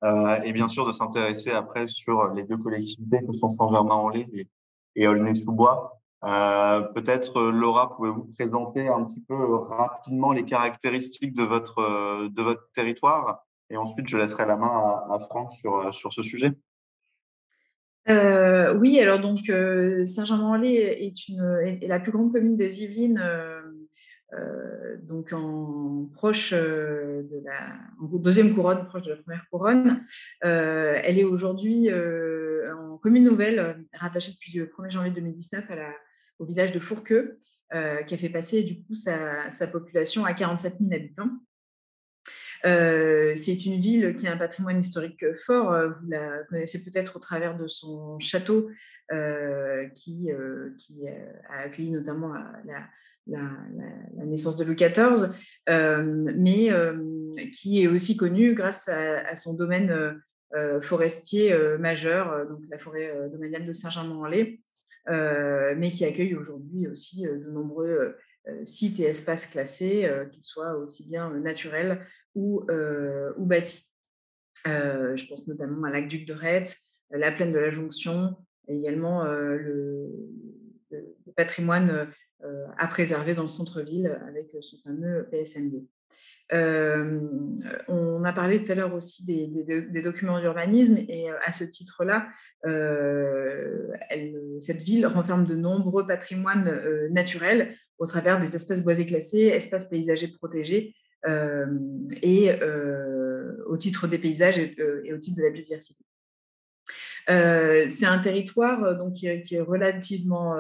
et bien sûr de s'intéresser après sur les deux collectivités que sont Saint-Germain-en-Laye et Aulnay-sous-Bois. Peut-être, Laura, pouvez-vous présenter un petit peu rapidement les caractéristiques de votre territoire et ensuite je laisserai la main à Franck sur ce sujet. Oui, alors donc Saint-Germain-en-Laye est la plus grande commune des Yvelines, donc proche en deuxième couronne, proche de la première couronne. Elle est aujourd'hui en commune nouvelle, rattachée depuis le 1er janvier 2019 au village de Fourqueux, qui a fait passer du coup sa population à 47 000 habitants. C'est une ville qui a un patrimoine historique fort. Vous la connaissez peut-être au travers de son château qui a accueilli notamment la naissance de Louis XIV, mais qui est aussi connu grâce à son domaine forestier majeur, donc la forêt domaniale de Saint-Germain-en-Laye, mais qui accueille aujourd'hui aussi de nombreux sites et espaces classés, qu'ils soient aussi bien naturels ou bâtis. Je pense notamment à l'Aqueduc de Retz, la plaine de la Jonction, et également le patrimoine à préserver dans le centre-ville avec son fameux PSMD. On a parlé tout à l'heure aussi des documents d'urbanisme et à ce titre-là, cette ville renferme de nombreux patrimoines naturels au travers des espaces boisés classés, espaces paysagers protégés et au titre des paysages et au titre de la biodiversité. C'est un territoire donc, qui est relativement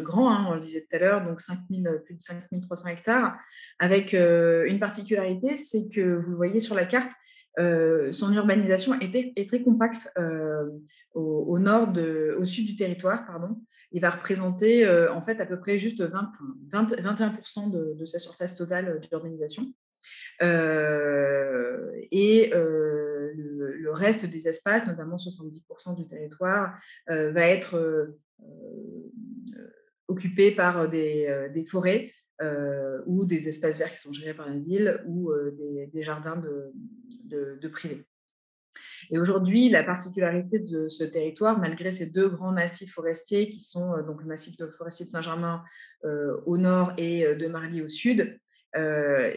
grand, hein, on le disait tout à l'heure, donc plus de 5300 hectares, avec une particularité, c'est que vous le voyez sur la carte, son urbanisation est très compacte au sud du territoire. Pardon. Il va représenter en fait à peu près juste 21% de sa surface totale d'urbanisation. Et le reste des espaces, notamment 70% du territoire, va être occupé par des forêts ou des espaces verts qui sont gérés par la ville ou des jardins de privés. Et aujourd'hui, la particularité de ce territoire, malgré ces deux grands massifs forestiers qui sont donc le massif forestier de Saint-Germain au nord et de Marly au sud,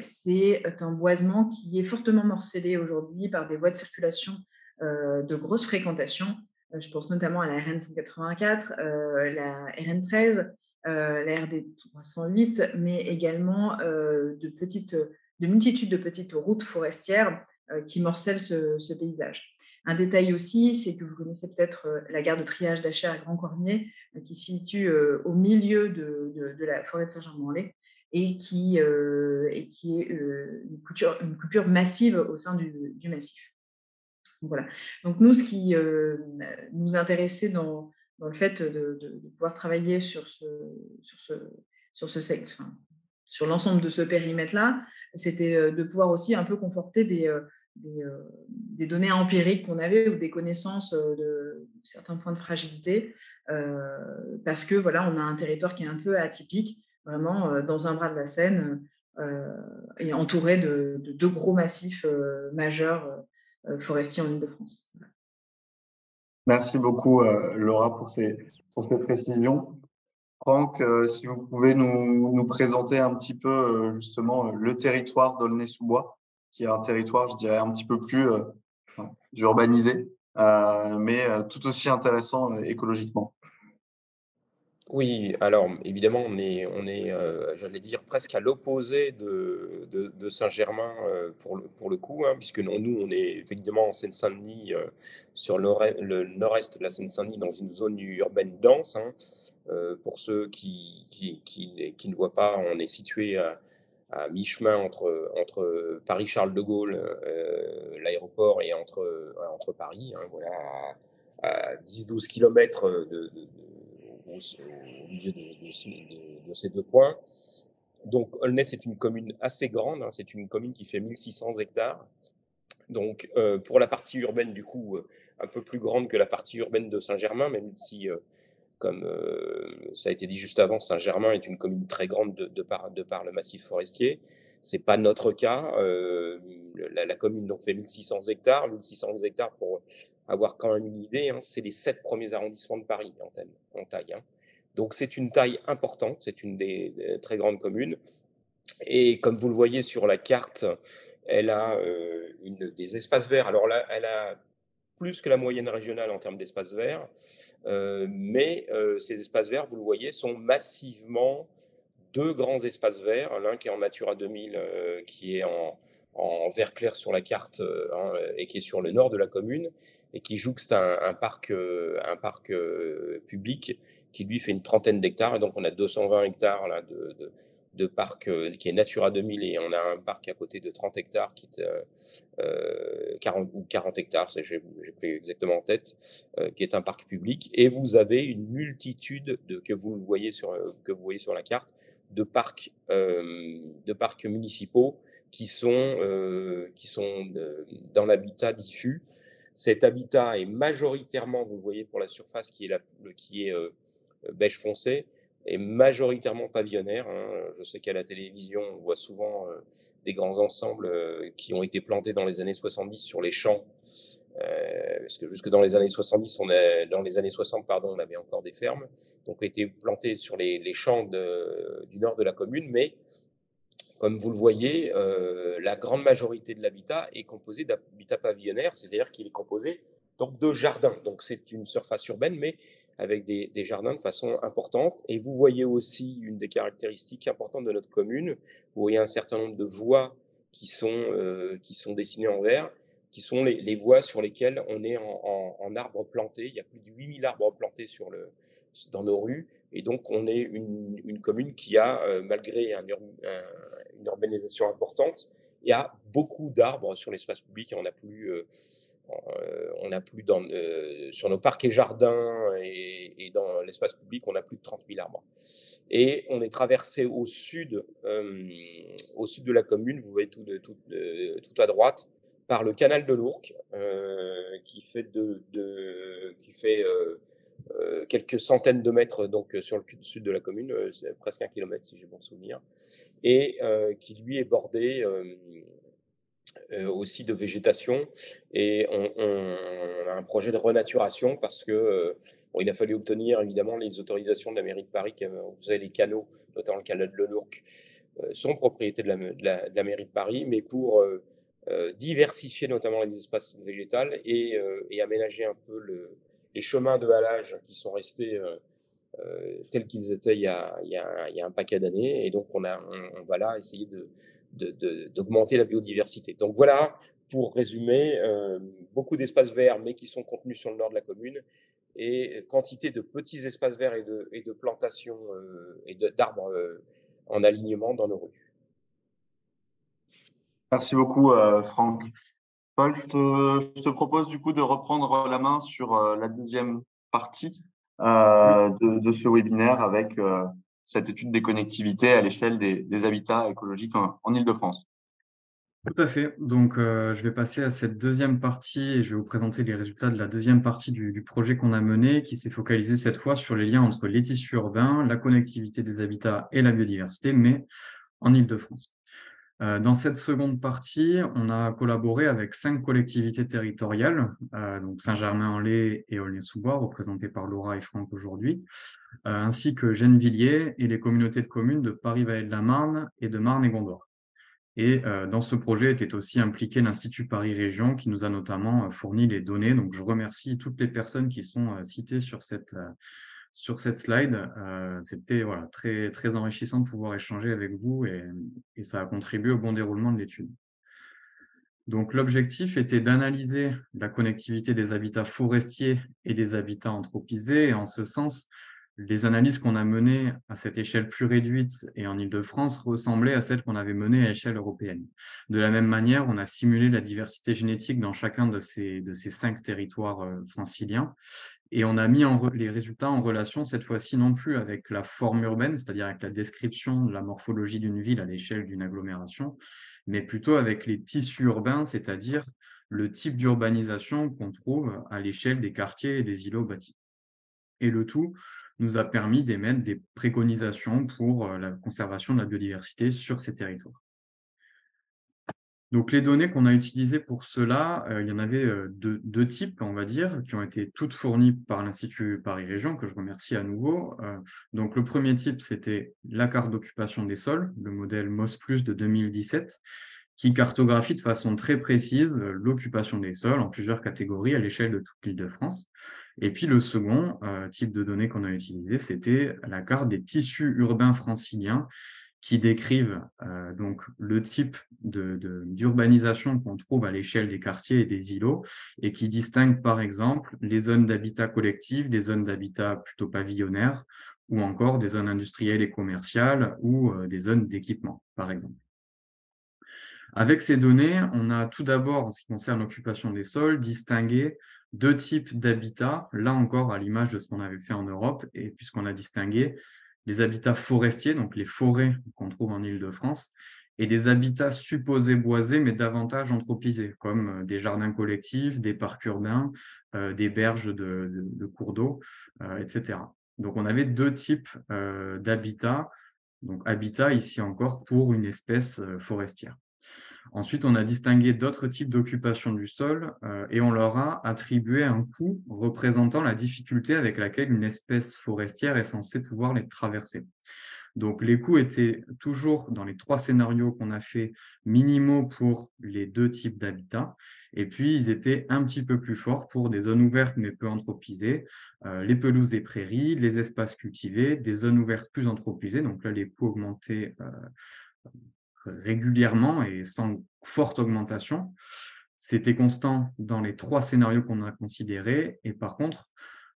c'est un boisement qui est fortement morcelé aujourd'hui par des voies de circulation de grosse fréquentation. Je pense notamment à la RN 184, la RN 13, la RD 308, mais également de multitudes de petites routes forestières qui morcellent ce paysage. Un détail aussi, c'est que vous connaissez peut-être la gare de triage d'Achères à Grand-Cornier, qui se situe au milieu de la forêt de Saint-Germain-en-Laye et qui est une coupure massive au sein du massif. Donc, voilà. Donc nous, ce qui nous intéressait dans le fait de pouvoir travailler sur l'ensemble de ce périmètre-là, c'était de pouvoir aussi un peu conforter des données empiriques qu'on avait ou des connaissances de certains points de fragilité, parce que voilà, on a un territoire qui est un peu atypique, vraiment dans un bras de la Seine, et entouré de deux gros massifs majeurs forestiers en Île-de-France. Voilà. Merci beaucoup, Laura, pour ces précisions. Franck, si vous pouvez nous présenter un petit peu justement le territoire d'Aulnay-sous-Bois, qui est un territoire, je dirais, un petit peu plus urbanisé, mais tout aussi intéressant écologiquement. Oui, alors évidemment, on est j'allais dire, presque à l'opposé de Saint-Germain pour le coup, hein, puisque nous, on est effectivement en Seine-Saint-Denis, sur le nord-est de la Seine-Saint-Denis, dans une zone urbaine dense. Hein. Pour ceux qui ne voient pas, on est situé à mi-chemin entre Paris-Charles de Gaulle, l'aéroport, et entre Paris, hein, voilà, à 10-12 km au milieu de ces deux points. Donc, Aulnay, c'est une commune assez grande, hein, c'est une commune qui fait 1600 hectares. Donc, pour la partie urbaine, du coup, un peu plus grande que la partie urbaine de Saint-Germain, même si, comme ça a été dit juste avant, Saint-Germain est une commune très grande de par le massif forestier. Ce n'est pas notre cas. La commune donc fait 1600 hectares. 1600 hectares, pour avoir quand même une idée, hein, c'est les 7 premiers arrondissements de Paris en taille. Hein. Donc, c'est une taille importante, c'est une des très grandes communes. Et comme vous le voyez sur la carte, elle a des espaces verts. Alors là, elle a plus que la moyenne régionale en termes d'espaces verts, mais ces espaces verts, vous le voyez, sont massivement deux grands espaces verts, l'un qui est en Natura 2000, qui est en vert clair sur la carte, hein, et qui est sur le nord de la commune, et qui jouxte un parc public qui lui fait une trentaine d'hectares, et donc on a 220 hectares là, parc qui est Natura 2000, et on a un parc à côté de 30 hectares qui est 40 hectares, j'ai plus exactement en tête, qui est un parc public. Et vous avez une multitude que vous voyez sur la carte de parcs municipaux qui sont dans l'habitat diffus. Cet habitat est majoritairement, vous le voyez pour la surface qui est beige foncé, est majoritairement pavillonnaire. Je sais qu'à la télévision, on voit souvent des grands ensembles qui ont été plantés dans les années 70 sur les champs, parce que jusque dans les années 70, dans les années 60, pardon, on avait encore des fermes, donc ont été plantés sur les champs du nord de la commune, mais comme vous le voyez, la grande majorité de l'habitat est composé d'habitat pavillonnaire, c'est-à-dire qu'il est composé donc de jardins. Donc c'est une surface urbaine, mais avec des jardins de façon importante. Et vous voyez aussi une des caractéristiques importantes de notre commune, où il y a un certain nombre de voies qui sont dessinées en vert, qui sont les voies sur lesquelles on est en arbres plantés. Il y a plus de 8000 arbres plantés dans nos rues. Et donc, on est une commune qui a, malgré une urbanisation importante, il y a beaucoup d'arbres sur l'espace public. On n'a plus sur nos parcs et jardins et dans l'espace public, on a plus de 30 000 arbres. Et on est traversé au sud de la commune, vous voyez tout à droite, par le canal de l'Ourcq, qui fait quelques centaines de mètres donc, sur le sud de la commune, c'est presque 1 kilomètre si j'ai bon souvenir, et qui lui est bordé aussi de végétation. Et on a un projet de renaturation parce que il a fallu obtenir évidemment les autorisations de la mairie de Paris. Vous avez les canaux, notamment le canal de l'Ourcq, sont propriété de la mairie de Paris, mais pour diversifier notamment les espaces végétaux et aménager un peu les chemins de halage qui sont restés tels qu'ils étaient il y a un paquet d'années. Et donc, on va là essayer d'augmenter la biodiversité. Donc voilà, pour résumer, beaucoup d'espaces verts, mais qui sont contenus sur le nord de la commune, et quantité de petits espaces verts et de plantations et d'arbres en alignement dans nos rues. Merci beaucoup, Franck. Paul, je te propose du coup de reprendre la main sur la deuxième partie de ce webinaire avec cette étude des connectivités à l'échelle des habitats écologiques en Île-de-France. Tout à fait. Donc, je vais passer à cette deuxième partie et je vais vous présenter les résultats de la deuxième partie du projet qu'on a mené, qui s'est focalisé cette fois sur les liens entre les tissus urbains, la connectivité des habitats et la biodiversité, mais en Île-de-France. Dans cette seconde partie, on a collaboré avec 5 collectivités territoriales, donc Saint-Germain-en-Laye et Aulnay-sous-Bois, représentées par Laura et Franck aujourd'hui, ainsi que Gennevilliers et les communautés de communes de Paris-Vallée-de-la-Marne et de Marne et Gondor. Et dans ce projet était aussi impliqué l'Institut Paris Région, qui nous a notamment fourni les données. Donc, je remercie toutes les personnes qui sont citées sur cette slide. C'était très, très enrichissant de pouvoir échanger avec vous et ça a contribué au bon déroulement de l'étude. Donc, l'objectif était d'analyser la connectivité des habitats forestiers et des habitats anthropisés. Et en ce sens, les analyses qu'on a menées à cette échelle plus réduite et en Île-de-France ressemblaient à celles qu'on avait menées à échelle européenne. De la même manière, on a simulé la diversité génétique dans chacun de ces 5 territoires franciliens. Et on a mis les résultats en relation, cette fois-ci, non plus avec la forme urbaine, c'est-à-dire avec la description de la morphologie d'une ville à l'échelle d'une agglomération, mais plutôt avec les tissus urbains, c'est-à-dire le type d'urbanisation qu'on trouve à l'échelle des quartiers et des îlots bâtis. Et le tout nous a permis d'émettre des préconisations pour la conservation de la biodiversité sur ces territoires. Donc, les données qu'on a utilisées pour cela, il y en avait deux types, on va dire, qui ont été toutes fournies par l'Institut Paris Région, que je remercie à nouveau. Donc, le premier type, c'était la carte d'occupation des sols, le modèle MOS+ de 2017, qui cartographie de façon très précise l'occupation des sols en plusieurs catégories à l'échelle de toute l'Île-de-France. Et puis, le second type de données qu'on a utilisé, c'était la carte des tissus urbains franciliens, qui décrivent donc le type d'urbanisation qu'on trouve à l'échelle des quartiers et des îlots et qui distinguent par exemple les zones d'habitat collectif des zones d'habitat plutôt pavillonnaires ou encore des zones industrielles et commerciales ou des zones d'équipement, par exemple. Avec ces données, on a tout d'abord, en ce qui concerne l'occupation des sols, distingué deux types d'habitats, là encore à l'image de ce qu'on avait fait en Europe, et puisqu'on a distingué des habitats forestiers, donc les forêts qu'on trouve en Île-de-France, et des habitats supposés boisés, mais davantage anthropisés, comme des jardins collectifs, des parcs urbains, des berges de cours d'eau, etc. Donc on avait deux types d'habitats, donc habitat ici encore pour une espèce forestière. Ensuite, on a distingué d'autres types d'occupation du sol et on leur a attribué un coût représentant la difficulté avec laquelle une espèce forestière est censée pouvoir les traverser. Donc, les coûts étaient toujours, dans les 3 scénarios qu'on a fait, minimaux pour les 2 types d'habitats. Et puis, ils étaient un petit peu plus forts pour des zones ouvertes mais peu anthropisées, les pelouses et prairies, les espaces cultivés, des zones ouvertes plus anthropisées. Donc là, les coûts augmentaient régulièrement et sans forte augmentation. C'était constant dans les 3 scénarios qu'on a considérés. Et par contre,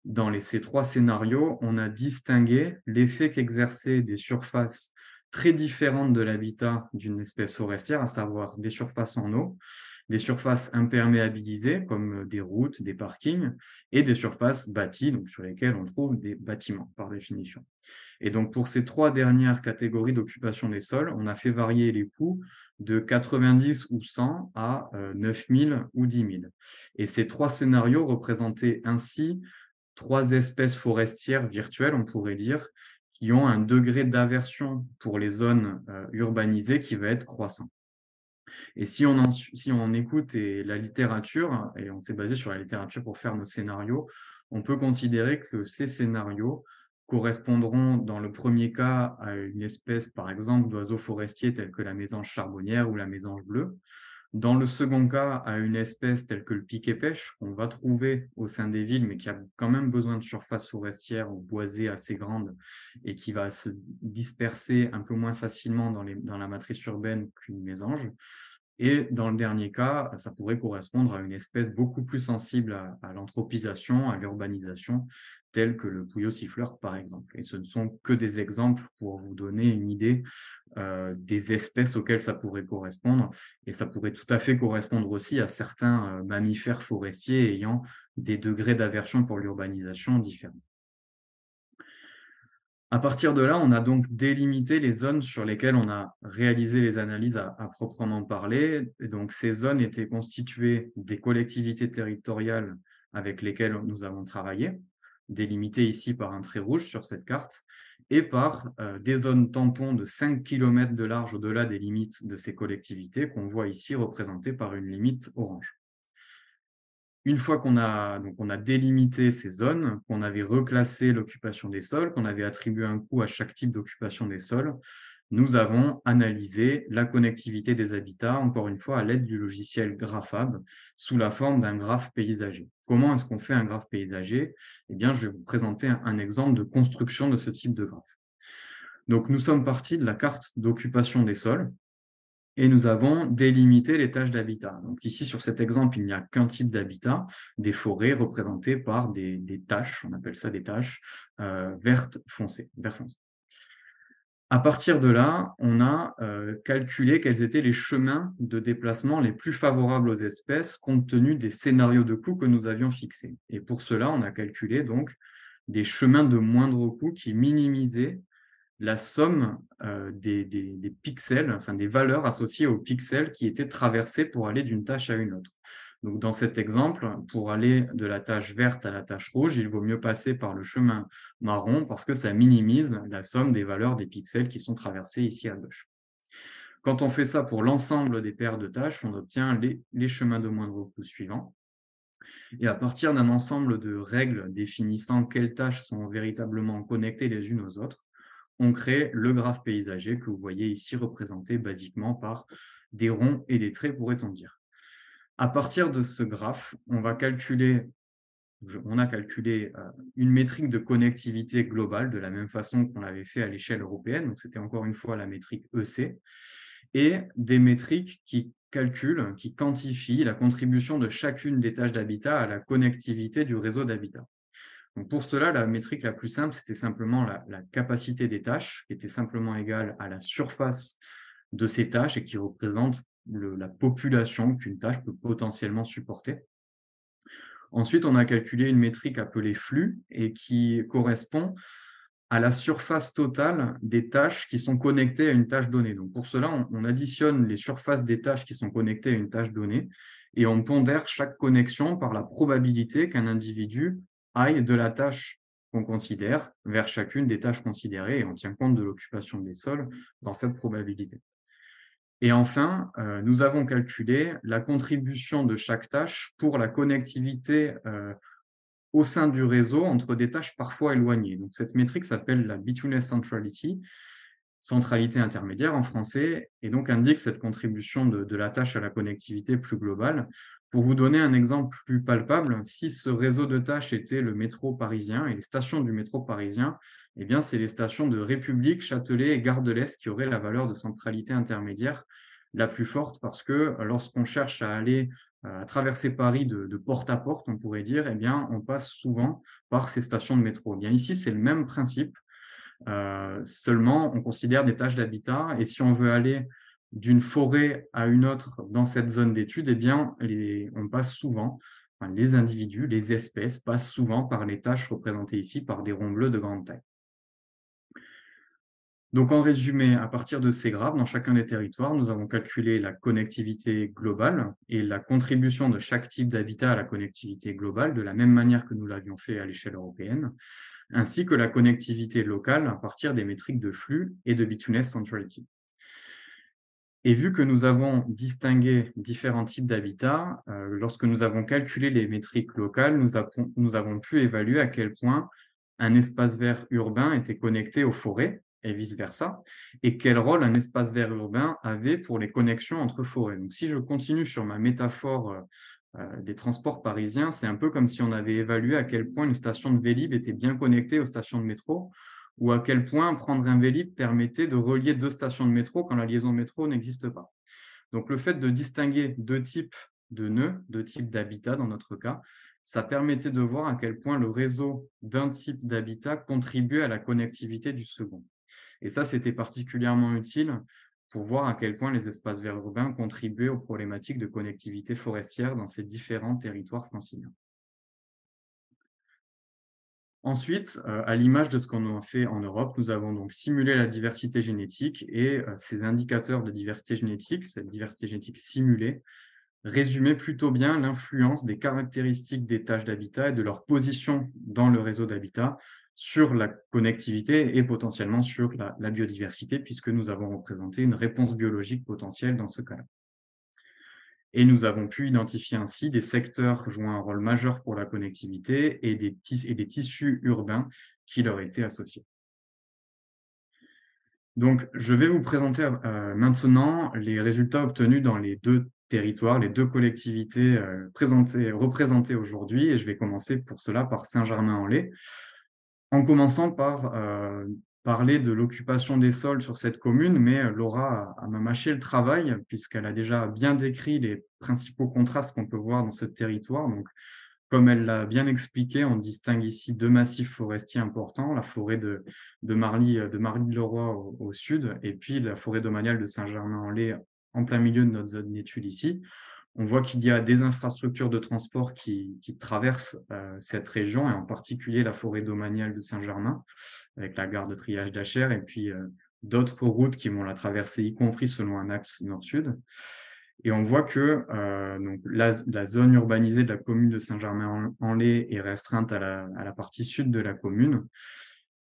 dans ces 3 scénarios, on a distingué l'effet qu'exerçaient des surfaces très différentes de l'habitat d'une espèce forestière, à savoir des surfaces en eau, des surfaces imperméabilisées comme des routes, des parkings, et des surfaces bâties, donc sur lesquelles on trouve des bâtiments par définition. Et donc, pour ces 3 dernières catégories d'occupation des sols, on a fait varier les coûts de 90 ou 100 à 9 000 ou 10 000. Et ces 3 scénarios représentaient ainsi 3 espèces forestières virtuelles, on pourrait dire, qui ont un degré d'aversion pour les zones urbanisées qui va être croissant. Et si on écoute la littérature, et on s'est basé sur la littérature pour faire nos scénarios, on peut considérer que ces scénarios correspondront dans le premier cas à une espèce, par exemple, d'oiseaux forestiers tels que la mésange charbonnière ou la mésange bleue. Dans le second cas, à une espèce telle que le piquet-pêche, qu'on va trouver au sein des villes, mais qui a quand même besoin de surfaces forestières ou boisées assez grandes et qui va se disperser un peu moins facilement dans la matrice urbaine qu'une mésange. Et dans le dernier cas, ça pourrait correspondre à une espèce beaucoup plus sensible à l'anthropisation, à l'urbanisation, telle que le pouillot siffleur, par exemple. Et ce ne sont que des exemples pour vous donner une idée des espèces auxquelles ça pourrait correspondre. Et ça pourrait tout à fait correspondre aussi à certains mammifères forestiers ayant des degrés d'aversion pour l'urbanisation différents. À partir de là, on a donc délimité les zones sur lesquelles on a réalisé les analyses à proprement parler. Et donc, ces zones étaient constituées des collectivités territoriales avec lesquelles nous avons travaillé, délimitées ici par un trait rouge sur cette carte, et par des zones tampons de 5 km de large au-delà des limites de ces collectivités, qu'on voit ici représentées par une limite orange. Une fois qu'on a délimité ces zones, qu'on avait reclassé l'occupation des sols, qu'on avait attribué un coût à chaque type d'occupation des sols, nous avons analysé la connectivité des habitats, encore une fois, à l'aide du logiciel Graphab, sous la forme d'un graphe paysager. Comment est-ce qu'on fait un graphe paysager? Eh bien, je vais vous présenter un exemple de construction de ce type de graphe. Donc, nous sommes partis de la carte d'occupation des sols, et nous avons délimité les tâches d'habitat. Donc ici, sur cet exemple, il n'y a qu'un type d'habitat, des forêts représentées par des taches, on appelle ça des taches vertes foncées, vert foncé. À partir de là, on a calculé quels étaient les chemins de déplacement les plus favorables aux espèces compte tenu des scénarios de coût que nous avions fixés. Et pour cela, on a calculé donc des chemins de moindre coût qui minimisaient la somme des pixels, enfin des valeurs associées aux pixels qui étaient traversés pour aller d'une tâche à une autre. Donc, dans cet exemple, pour aller de la tâche verte à la tâche rouge, il vaut mieux passer par le chemin marron parce que ça minimise la somme des valeurs des pixels qui sont traversés ici à gauche. Quand on fait ça pour l'ensemble des paires de tâches, on obtient les chemins de moindre coût suivants. Et à partir d'un ensemble de règles définissant quelles tâches sont véritablement connectées les unes aux autres, on crée le graphe paysager que vous voyez ici représenté basiquement par des ronds et des traits, pourrait-on dire. À partir de ce graphe, on a calculé une métrique de connectivité globale de la même façon qu'on l'avait fait à l'échelle européenne, donc c'était encore une fois la métrique EC, et des métriques qui calculent, qui quantifient la contribution de chacune des tâches d'habitat à la connectivité du réseau d'habitat. Donc pour cela, la métrique la plus simple, c'était simplement la capacité des tâches, qui était simplement égale à la surface de ces tâches et qui représente la population qu'une tâche peut potentiellement supporter. Ensuite, on a calculé une métrique appelée flux et qui correspond à la surface totale des tâches qui sont connectées à une tâche donnée. Donc pour cela, on additionne les surfaces des tâches qui sont connectées à une tâche donnée et on pondère chaque connexion par la probabilité qu'un individu aille de la tâche qu'on considère vers chacune des tâches considérées et on tient compte de l'occupation des sols dans cette probabilité. Et enfin, nous avons calculé la contribution de chaque tâche pour la connectivité au sein du réseau entre des tâches parfois éloignées. Donc, cette métrique s'appelle la Betweenness Centrality, centralité intermédiaire en français, et donc indique cette contribution de la tâche à la connectivité plus globale. Pour vous donner un exemple plus palpable, si ce réseau de tâches était le métro parisien et les stations du métro parisien, eh bien, c'est les stations de République, Châtelet et Gare de l'Est qui auraient la valeur de centralité intermédiaire la plus forte parce que lorsqu'on cherche à aller à traverser Paris de porte à porte, on pourrait dire, eh bien, on passe souvent par ces stations de métro. Eh bien, ici, c'est le même principe. Seulement, on considère des tâches d'habitat et si on veut aller d'une forêt à une autre dans cette zone d'étude, eh bien, on passe souvent, enfin, les individus, les espèces passent souvent par les tâches représentées ici par des ronds bleus de grande taille. Donc, en résumé, à partir de ces graphes, dans chacun des territoires, nous avons calculé la connectivité globale et la contribution de chaque type d'habitat à la connectivité globale, de la même manière que nous l'avions fait à l'échelle européenne, ainsi que la connectivité locale à partir des métriques de flux et de Betweenness Centrality. Et vu que nous avons distingué différents types d'habitats, lorsque nous avons calculé les métriques locales, nous avons pu évaluer à quel point un espace vert urbain était connecté aux forêts, et vice-versa, et quel rôle un espace vert urbain avait pour les connexions entre forêts. Donc, si je continue sur ma métaphore des transports parisiens, c'est un peu comme si on avait évalué à quel point une station de Vélib était bien connectée aux stations de métro, ou à quel point prendre un Vélib permettait de relier deux stations de métro quand la liaison métro n'existe pas. Donc, le fait de distinguer deux types de nœuds, deux types d'habitats dans notre cas, ça permettait de voir à quel point le réseau d'un type d'habitat contribuait à la connectivité du second. Et ça, c'était particulièrement utile pour voir à quel point les espaces verts urbains contribuaient aux problématiques de connectivité forestière dans ces différents territoires franciliens. Ensuite, à l'image de ce qu'on a fait en Europe, nous avons donc simulé la diversité génétique et ces indicateurs de diversité génétique, cette diversité génétique simulée, résumaient plutôt bien l'influence des caractéristiques des tâches d'habitat et de leur position dans le réseau d'habitat sur la connectivité et potentiellement sur la biodiversité, puisque nous avons représenté une réponse biologique potentielle dans ce cas-là. Et nous avons pu identifier ainsi des secteurs jouant un rôle majeur pour la connectivité et des tissus urbains qui leur étaient associés. Donc, je vais vous présenter maintenant les résultats obtenus dans les deux territoires, les deux collectivités représentées aujourd'hui, et je vais commencer pour cela par Saint-Germain-en-Laye, en commençant par parler de l'occupation des sols sur cette commune, mais Laura m'a mâché le travail puisqu'elle a déjà bien décrit les principaux contrastes qu'on peut voir dans ce territoire. Donc, comme elle l'a bien expliqué, on distingue ici deux massifs forestiers importants, la forêt de Marly-le-Roi au sud et puis la forêt domaniale de Saint-Germain-en-Laye en plein milieu de notre zone d'étude ici. On voit qu'il y a des infrastructures de transport qui traversent cette région, et en particulier la forêt domaniale de Saint-Germain, avec la gare de triage d'Achères, et puis d'autres routes qui vont la traverser, y compris selon un axe nord-sud. Et on voit que donc la zone urbanisée de la commune de Saint-Germain-en-Laye est restreinte à la partie sud de la commune,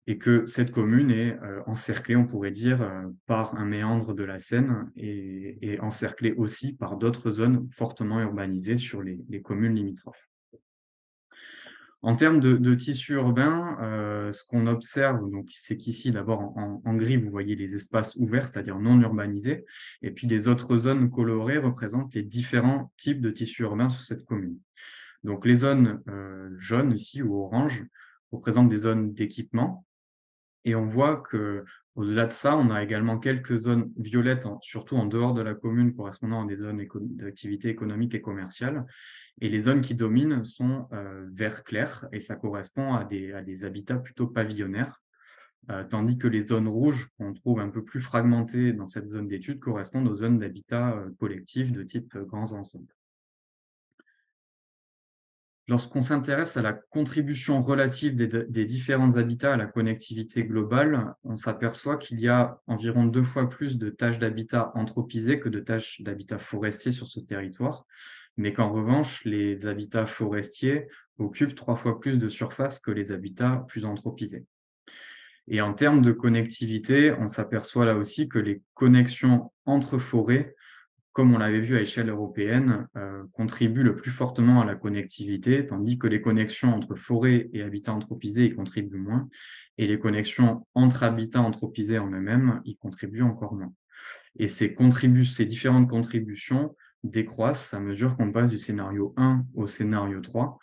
et que cette commune est encerclée, on pourrait dire, par un méandre de la Seine et encerclée aussi par d'autres zones fortement urbanisées sur les communes limitrophes. En termes de tissu urbain, ce qu'on observe, c'est qu'ici, d'abord en gris, vous voyez les espaces ouverts, c'est-à-dire non urbanisés, et puis les autres zones colorées représentent les différents types de tissus urbains sur cette commune. Donc les zones jaunes ici ou orange représentent des zones d'équipement, et on voit que Au-delà de ça, on a également quelques zones violettes, surtout en dehors de la commune, correspondant à des zones d'activité économique et commerciale. Et les zones qui dominent sont vert clair, et ça correspond à des habitats plutôt pavillonnaires, tandis que les zones rouges, qu'on trouve un peu plus fragmentées dans cette zone d'étude, correspondent aux zones d'habitat collectif de type grands ensembles. Lorsqu'on s'intéresse à la contribution relative des différents habitats à la connectivité globale, on s'aperçoit qu'il y a environ 2 fois plus de tâches d'habitat anthropisées que de tâches d'habitat forestier sur ce territoire, mais qu'en revanche, les habitats forestiers occupent 3 fois plus de surface que les habitats plus anthropisés. Et en termes de connectivité, on s'aperçoit là aussi que les connexions entre forêts, comme on l'avait vu à échelle européenne, contribuent le plus fortement à la connectivité, tandis que les connexions entre forêts et habitats anthropisés y contribuent moins, et les connexions entre habitats anthropisés en eux-mêmes y contribuent encore moins. Et ces différentes contributions décroissent à mesure qu'on passe du scénario 1 au scénario 3,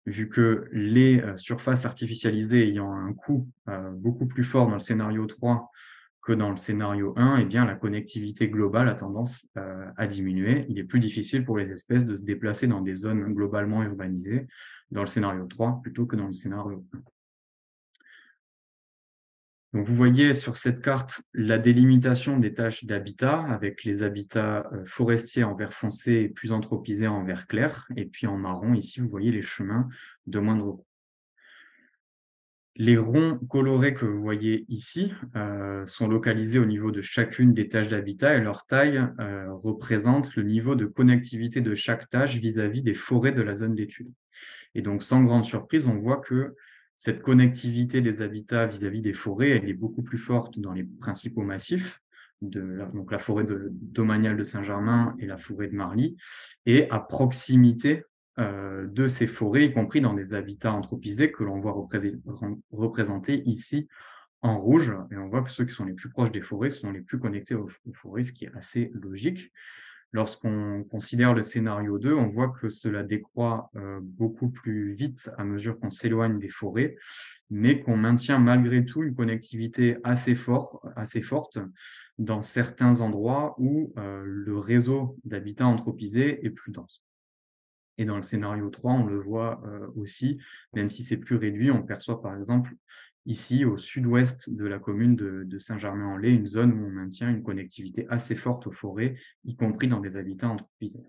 vu que les surfaces artificialisées ayant un coût beaucoup plus fort dans le scénario 3 que dans le scénario 1, eh bien, la connectivité globale a tendance à diminuer. Il est plus difficile pour les espèces de se déplacer dans des zones globalement urbanisées dans le scénario 3 plutôt que dans le scénario 1. Donc, vous voyez sur cette carte la délimitation des tâches d'habitat avec les habitats forestiers en vert foncé et plus anthropisés en vert clair. Et puis en marron, ici, vous voyez les chemins de moindre coût. Les ronds colorés que vous voyez ici sont localisés au niveau de chacune des tâches d'habitat et leur taille représente le niveau de connectivité de chaque tâche vis-à-vis des forêts de la zone d'étude. Et donc, sans grande surprise, on voit que cette connectivité des habitats vis-à-vis des forêts, elle est beaucoup plus forte dans les principaux massifs, donc la forêt domaniale de Saint-Germain et la forêt de Marly, et à proximité de ces forêts, y compris dans des habitats anthropisés que l'on voit représentés ici en rouge. Et on voit que ceux qui sont les plus proches des forêts sont les plus connectés aux forêts, ce qui est assez logique. Lorsqu'on considère le scénario 2, on voit que cela décroît beaucoup plus vite à mesure qu'on s'éloigne des forêts, mais qu'on maintient malgré tout une connectivité assez forte dans certains endroits où le réseau d'habitats anthropisés est plus dense. Et dans le scénario 3, on le voit aussi, même si c'est plus réduit, on perçoit par exemple ici au sud-ouest de la commune de Saint-Germain-en-Laye, une zone où on maintient une connectivité assez forte aux forêts, y compris dans des habitats anthropisés.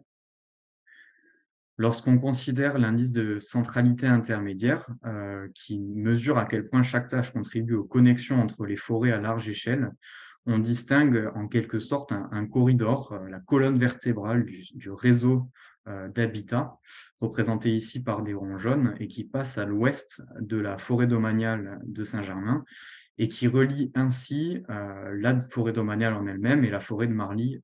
Lorsqu'on considère l'indice de centralité intermédiaire, qui mesure à quel point chaque tâche contribue aux connexions entre les forêts à large échelle, on distingue en quelque sorte un corridor, la colonne vertébrale du réseau d'habitat, représenté ici par des ronds jaunes, et qui passe à l'ouest de la forêt domaniale de Saint-Germain, et qui relie ainsi la forêt domaniale en elle-même et la forêt de Marly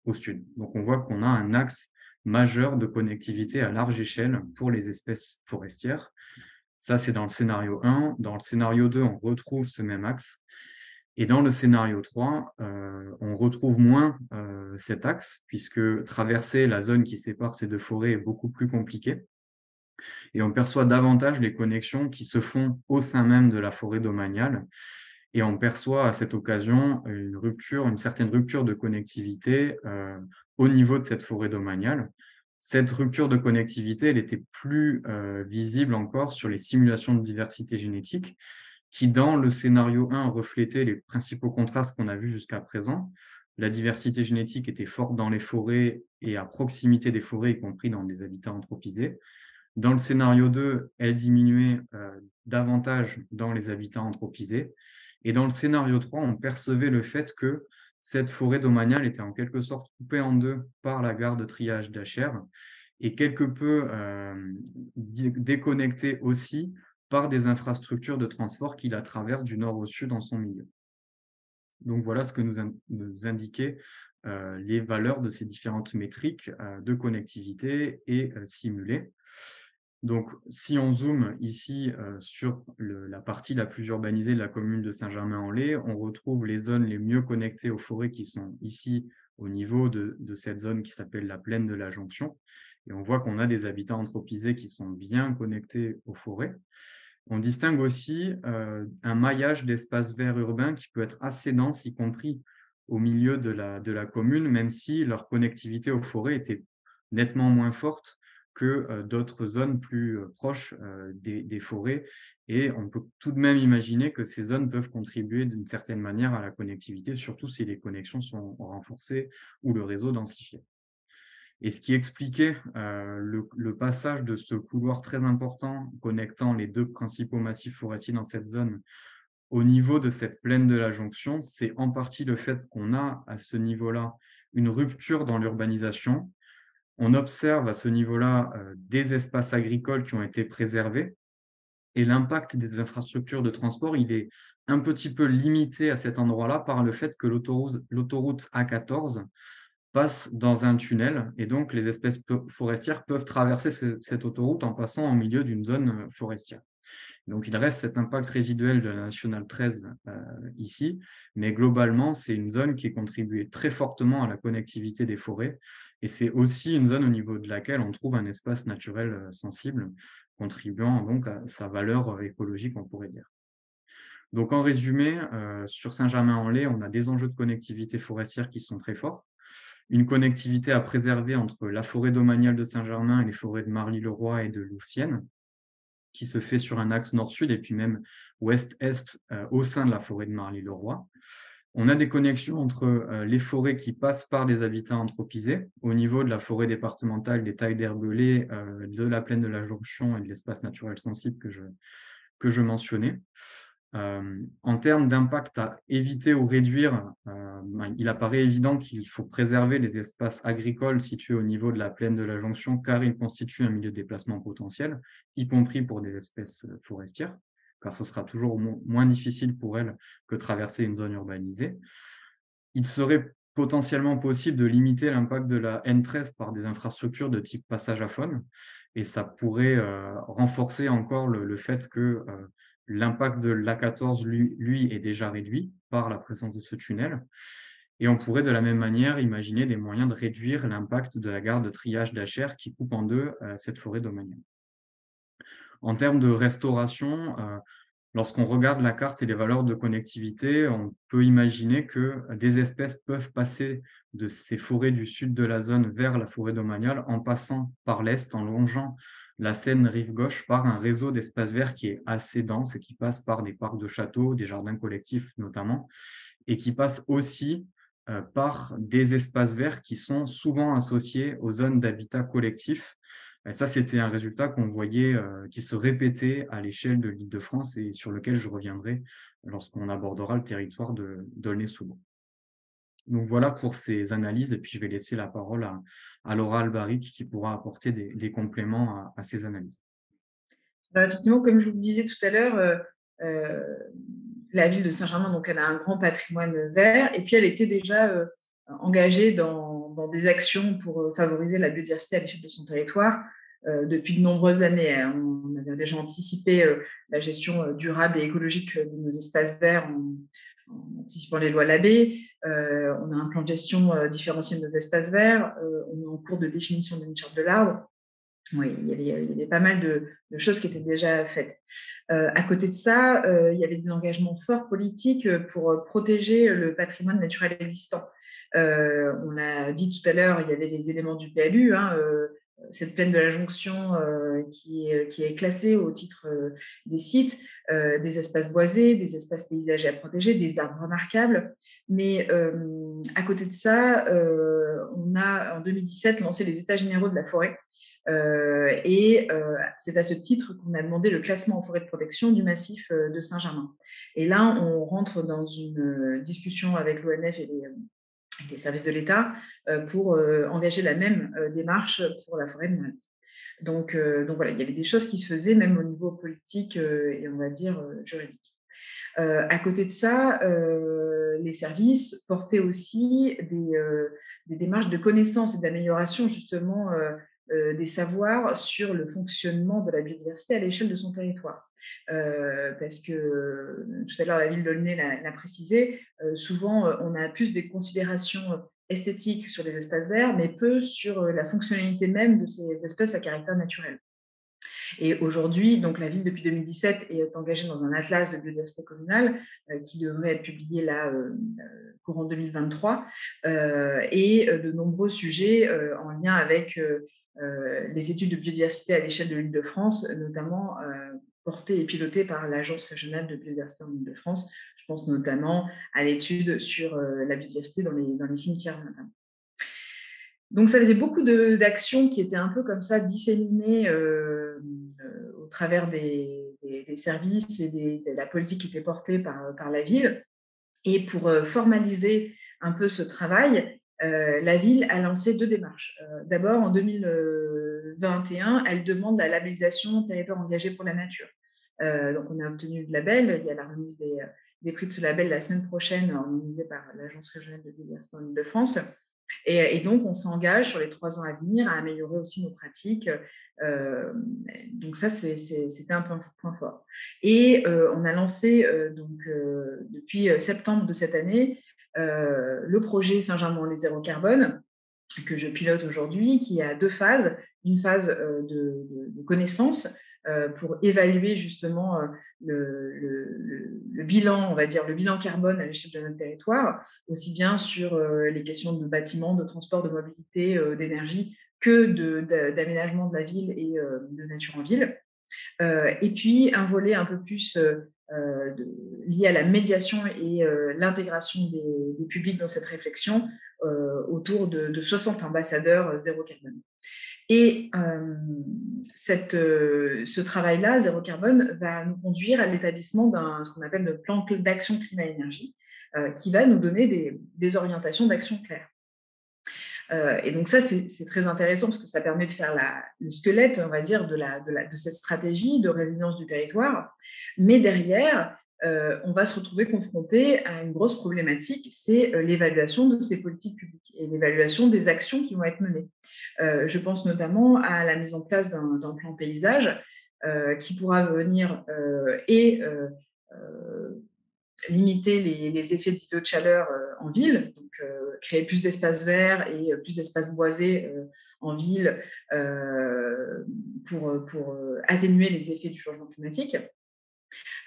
au sud. Donc on voit qu'on a un axe majeur de connectivité à large échelle pour les espèces forestières. Ça, c'est dans le scénario 1. Dans le scénario 2, on retrouve ce même axe. Et dans le scénario 3, on retrouve moins cet axe, puisque traverser la zone qui sépare ces deux forêts est beaucoup plus compliqué. Et on perçoit davantage les connexions qui se font au sein même de la forêt domaniale. Et on perçoit à cette occasion une certaine rupture de connectivité au niveau de cette forêt domaniale. Cette rupture de connectivité, elle était plus visible encore sur les simulations de diversité génétique, qui, dans le scénario 1, reflétaient les principaux contrastes qu'on a vus jusqu'à présent. La diversité génétique était forte dans les forêts et à proximité des forêts, y compris dans des habitats anthropisés. Dans le scénario 2, elle diminuait davantage dans les habitats anthropisés. Et dans le scénario 3, on percevait le fait que cette forêt domaniale était en quelque sorte coupée en deux par la gare de triage d'Acher et quelque peu déconnectée aussi par des infrastructures de transport qui la traversent du nord au sud en son milieu. Donc voilà ce que nous indiquaient les valeurs de ces différentes métriques de connectivité et simulées. Donc, si on zoome ici sur la partie la plus urbanisée de la commune de Saint-Germain-en-Laye, on retrouve les zones les mieux connectées aux forêts qui sont ici au niveau de cette zone qui s'appelle la plaine de la Jonction. Et on voit qu'on a des habitats anthropisés qui sont bien connectés aux forêts. On distingue aussi un maillage d'espaces verts urbains qui peut être assez dense, y compris au milieu de la commune, même si leur connectivité aux forêts était nettement moins forte que d'autres zones plus proches des forêts. Et on peut tout de même imaginer que ces zones peuvent contribuer d'une certaine manière à la connectivité, surtout si les connexions sont renforcées ou le réseau densifié. Et ce qui expliquait le passage de ce couloir très important connectant les deux principaux massifs forestiers dans cette zone au niveau de cette plaine de la Jonction, c'est en partie le fait qu'on a à ce niveau-là une rupture dans l'urbanisation. On observe à ce niveau-là des espaces agricoles qui ont été préservés et l'impact des infrastructures de transport, il est un petit peu limité à cet endroit-là par le fait que l'autoroute A14 passe dans un tunnel et donc les espèces forestières peuvent traverser cette autoroute en passant au milieu d'une zone forestière. Donc il reste cet impact résiduel de la nationale 13 ici, mais globalement, c'est une zone qui est contribuée très fortement à la connectivité des forêts et c'est aussi une zone au niveau de laquelle on trouve un espace naturel sensible, contribuant donc à sa valeur écologique, on pourrait dire. Donc en résumé, sur Saint-Germain-en-Laye, on a des enjeux de connectivité forestière qui sont très forts, une connectivité à préserver entre la forêt domaniale de Saint-Germain et les forêts de Marly-le-Roi et de Louvciennes, qui se fait sur un axe nord-sud et puis même ouest-est au sein de la forêt de Marly-le-Roi. On a des connexions entre les forêts qui passent par des habitats anthropisés au niveau de la forêt départementale, des tailles d'herbelés, de la plaine de la Jonction et de l'espace naturel sensible que je mentionnais. En termes d'impact à éviter ou réduire, il apparaît évident qu'il faut préserver les espaces agricoles situés au niveau de la plaine de la Jonction car ils constituent un milieu de déplacement potentiel, y compris pour des espèces forestières, car ce sera toujours moins difficile pour elles que de traverser une zone urbanisée. Il serait potentiellement possible de limiter l'impact de la N13 par des infrastructures de type passage à faune, et ça pourrait renforcer encore le fait que l'impact de l'A14, lui, est déjà réduit par la présence de ce tunnel. Et on pourrait de la même manière imaginer des moyens de réduire l'impact de la gare de triage d'Achères qui coupe en deux cette forêt domaniale. En termes de restauration, lorsqu'on regarde la carte et les valeurs de connectivité, on peut imaginer que des espèces peuvent passer de ces forêts du sud de la zone vers la forêt domaniale en passant par l'est, en longeant la Seine rive gauche par un réseau d'espaces verts qui est assez dense et qui passe par des parcs de châteaux, des jardins collectifs notamment, et qui passe aussi par des espaces verts qui sont souvent associés aux zones d'habitat collectif. Et ça, c'était un résultat qu'on voyait qui se répétait à l'échelle de l'Île-de-France et sur lequel je reviendrai lorsqu'on abordera le territoire d'Aulnay-sous-Bois. Donc voilà pour ces analyses, et puis je vais laisser la parole à Laura Albaric qui pourra apporter des compléments à ces analyses. Alors effectivement, comme je vous le disais tout à l'heure, la ville de Saint-Germain, donc elle a un grand patrimoine vert, et puis elle était déjà engagée dans des actions pour favoriser la biodiversité à l'échelle de son territoire depuis de nombreuses années. On avait déjà anticipé la gestion durable et écologique de nos espaces verts en anticipant les lois Labbé. On a un plan de gestion différencié de nos espaces verts. On est en cours de définition d'une charte de l'arbre. Oui, il y avait pas mal de choses qui étaient déjà faites. À côté de ça, il y avait des engagements forts politiques pour protéger le patrimoine naturel existant. On l'a dit tout à l'heure, il y avait les éléments du PLU, cette plaine de la Jonction qui est classée au titre des sites, des espaces boisés, des espaces paysagers à protéger, des arbres remarquables. Mais à côté de ça, on a en 2017 lancé les États généraux de la forêt. C'est à ce titre qu'on a demandé le classement en forêt de protection du massif de Saint-Germain. Et là, on rentre dans une discussion avec l'ONF et les services de l'État pour engager la même démarche pour la forêt de Marly. Donc voilà, il y avait des choses qui se faisaient même au niveau politique et on va dire juridique. À côté de ça, les services portaient aussi des démarches de connaissance et d'amélioration justement des savoirs sur le fonctionnement de la biodiversité à l'échelle de son territoire. Parce que tout à l'heure, la ville d'Aulnay l'a précisé, souvent on a plus des considérations esthétiques sur les espaces verts, mais peu sur la fonctionnalité même de ces espèces à caractère naturel. Et aujourd'hui, donc la ville, depuis 2017, est engagée dans un atlas de biodiversité communale qui devrait être publié là, courant 2023, et de nombreux sujets en lien avec les études de biodiversité à l'échelle de l'Île-de-France, notamment portées et pilotées par l'Agence régionale de biodiversité en Île-de-France. Je pense notamment à l'étude sur la biodiversité dans les cimetières, notamment. Donc, ça faisait beaucoup d'actions qui étaient un peu comme ça disséminées au travers des services et de la politique qui était portée par la ville. Et pour formaliser un peu ce travail, la ville a lancé 2 démarches. D'abord, en 2021, elle demande la labellisation territoire engagé pour la nature. Donc, on a obtenu le label. Il y a la remise des prix de ce label la semaine prochaine, organisée par l'Agence régionale de biodiversité en Île-de-France. Et donc, on s'engage sur les 3 ans à venir à améliorer aussi nos pratiques. Donc ça, c'était un point fort. Et on a lancé depuis septembre de cette année le projet Saint-Germain-en-Laye zéro carbone, que je pilote aujourd'hui, qui a 2 phases. Une phase de connaissance pour évaluer justement le bilan, on va dire, le bilan carbone à l'échelle de notre territoire, aussi bien sur les questions de bâtiments, de transport, de mobilité, d'énergie, que d'aménagement de la ville et de nature en ville. Et puis, un volet un peu plus lié à la médiation et l'intégration des publics dans cette réflexion autour de 60 ambassadeurs zéro carbone. Et ce travail-là, zéro carbone, va nous conduire à l'établissement ce qu'on appelle le plan d'action climat-énergie, qui va nous donner des orientations d'action claires. Et donc ça, c'est très intéressant parce que ça permet de faire le squelette, on va dire, de cette stratégie de résilience du territoire. Mais derrière, on va se retrouver confronté à une grosse problématique, c'est l'évaluation de ces politiques publiques et l'évaluation des actions qui vont être menées. Je pense notamment à la mise en place d'un plan paysage qui pourra venir limiter les effets d'îlots de chaleur en ville, donc créer plus d'espaces verts et plus d'espaces boisés en ville pour atténuer les effets du changement climatique.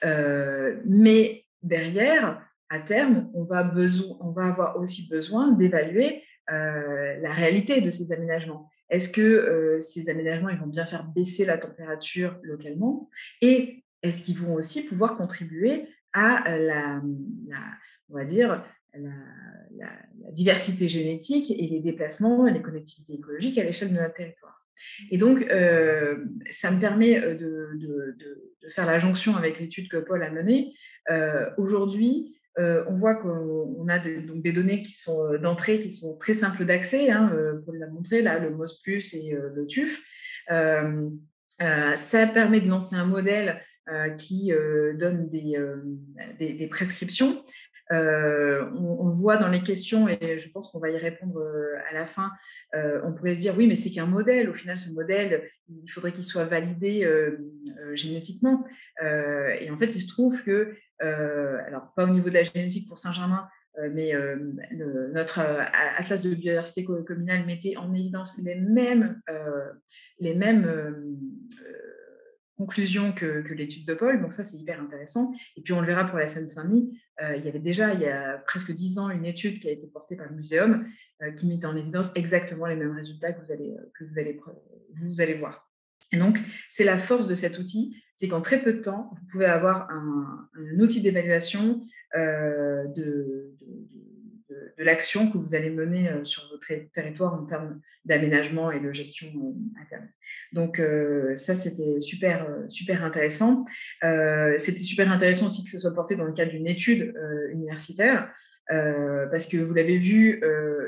Mais derrière, à terme, on va avoir aussi besoin d'évaluer la réalité de ces aménagements. Est-ce que ces aménagements ils vont bien faire baisser la température localement et est-ce qu'ils vont aussi pouvoir contribuer à on va dire, la diversité génétique et les déplacements et les connectivités écologiques à l'échelle de notre territoire. Et donc, ça me permet de faire la jonction avec l'étude que Paul a menée. Aujourd'hui, on voit qu'on a des données qui sont d'entrée, qui sont très simples d'accès. Paul l'a montré, là, le MOS+, et le TUF. Ça permet de lancer un modèle qui donne des prescriptions. On voit dans les questions, et je pense qu'on va y répondre à la fin, on pourrait se dire oui, mais c'est qu'un modèle. Au final, ce modèle, il faudrait qu'il soit validé génétiquement. Et en fait, il se trouve que, alors pas au niveau de la génétique pour Saint-Germain, mais notre atlas de biodiversité communale mettait en évidence les mêmes conclusions que l'étude de Paul, donc ça c'est hyper intéressant. Et puis on le verra pour la Seine-Saint-Denis, il y avait déjà il y a presque 10 ans une étude qui a été portée par le Muséum qui mettait en évidence exactement les mêmes résultats que vous allez voir. Et donc c'est la force de cet outil, c'est qu'en très peu de temps, vous pouvez avoir un outil d'évaluation de l'action que vous allez mener sur votre territoire en termes d'aménagement et de gestion interne. Donc ça, c'était super intéressant. C'était super intéressant aussi que ce soit porté dans le cadre d'une étude universitaire, parce que vous l'avez vu,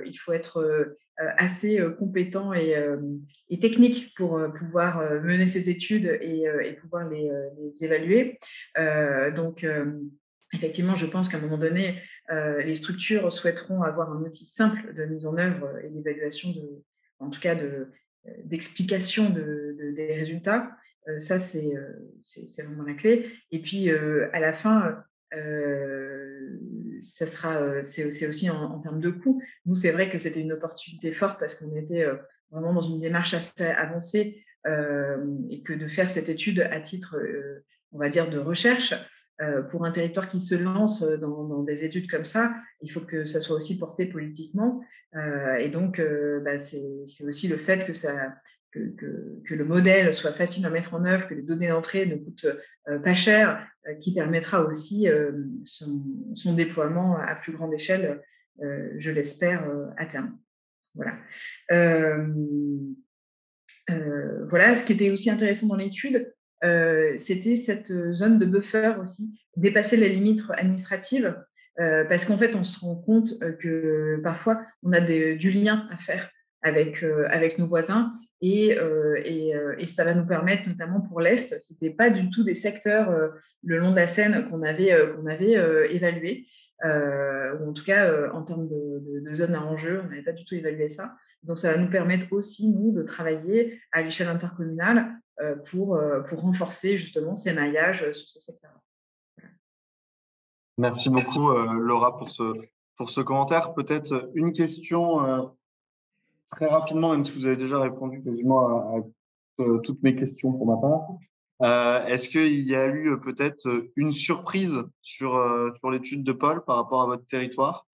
il faut être assez compétent et technique pour pouvoir mener ces études et pouvoir les évaluer. Donc, effectivement, je pense qu'à un moment donné, les structures souhaiteront avoir un outil simple de mise en œuvre et d'évaluation, en tout cas d'explication des résultats. Ça, c'est vraiment la clé. Et puis, à la fin, c'est aussi en termes de coûts. Nous, c'est vrai que c'était une opportunité forte parce qu'on était vraiment dans une démarche assez avancée et que de faire cette étude à titre, on va dire, de recherche. Pour un territoire qui se lance dans des études comme ça, il faut que ça soit aussi porté politiquement. Et donc, c'est aussi le fait que le modèle soit facile à mettre en œuvre, que les données d'entrée ne coûtent pas cher, qui permettra aussi son déploiement à plus grande échelle, je l'espère, à terme. Voilà. Voilà, ce qui était aussi intéressant dans l'étude, c'était cette zone de buffer aussi, dépasser les limites administratives, parce qu'en fait, on se rend compte que parfois, on a du lien à faire avec nos voisins et ça va nous permettre, notamment pour l'Est, ce n'était pas du tout des secteurs le long de la Seine qu'on avait évalués, ou en tout cas, en termes de zones à enjeu, on n'avait pas du tout évalué ça. Donc, ça va nous permettre aussi, nous, de travailler à l'échelle intercommunale pour renforcer justement ces maillages sur ces secteurs-là. Voilà. Merci beaucoup, Laura, pour ce commentaire. Peut-être une question très rapidement, même si vous avez déjà répondu quasiment à toutes mes questions pour ma part. Est-ce qu'il y a eu peut-être une surprise sur l'étude de Paul par rapport à votre territoire?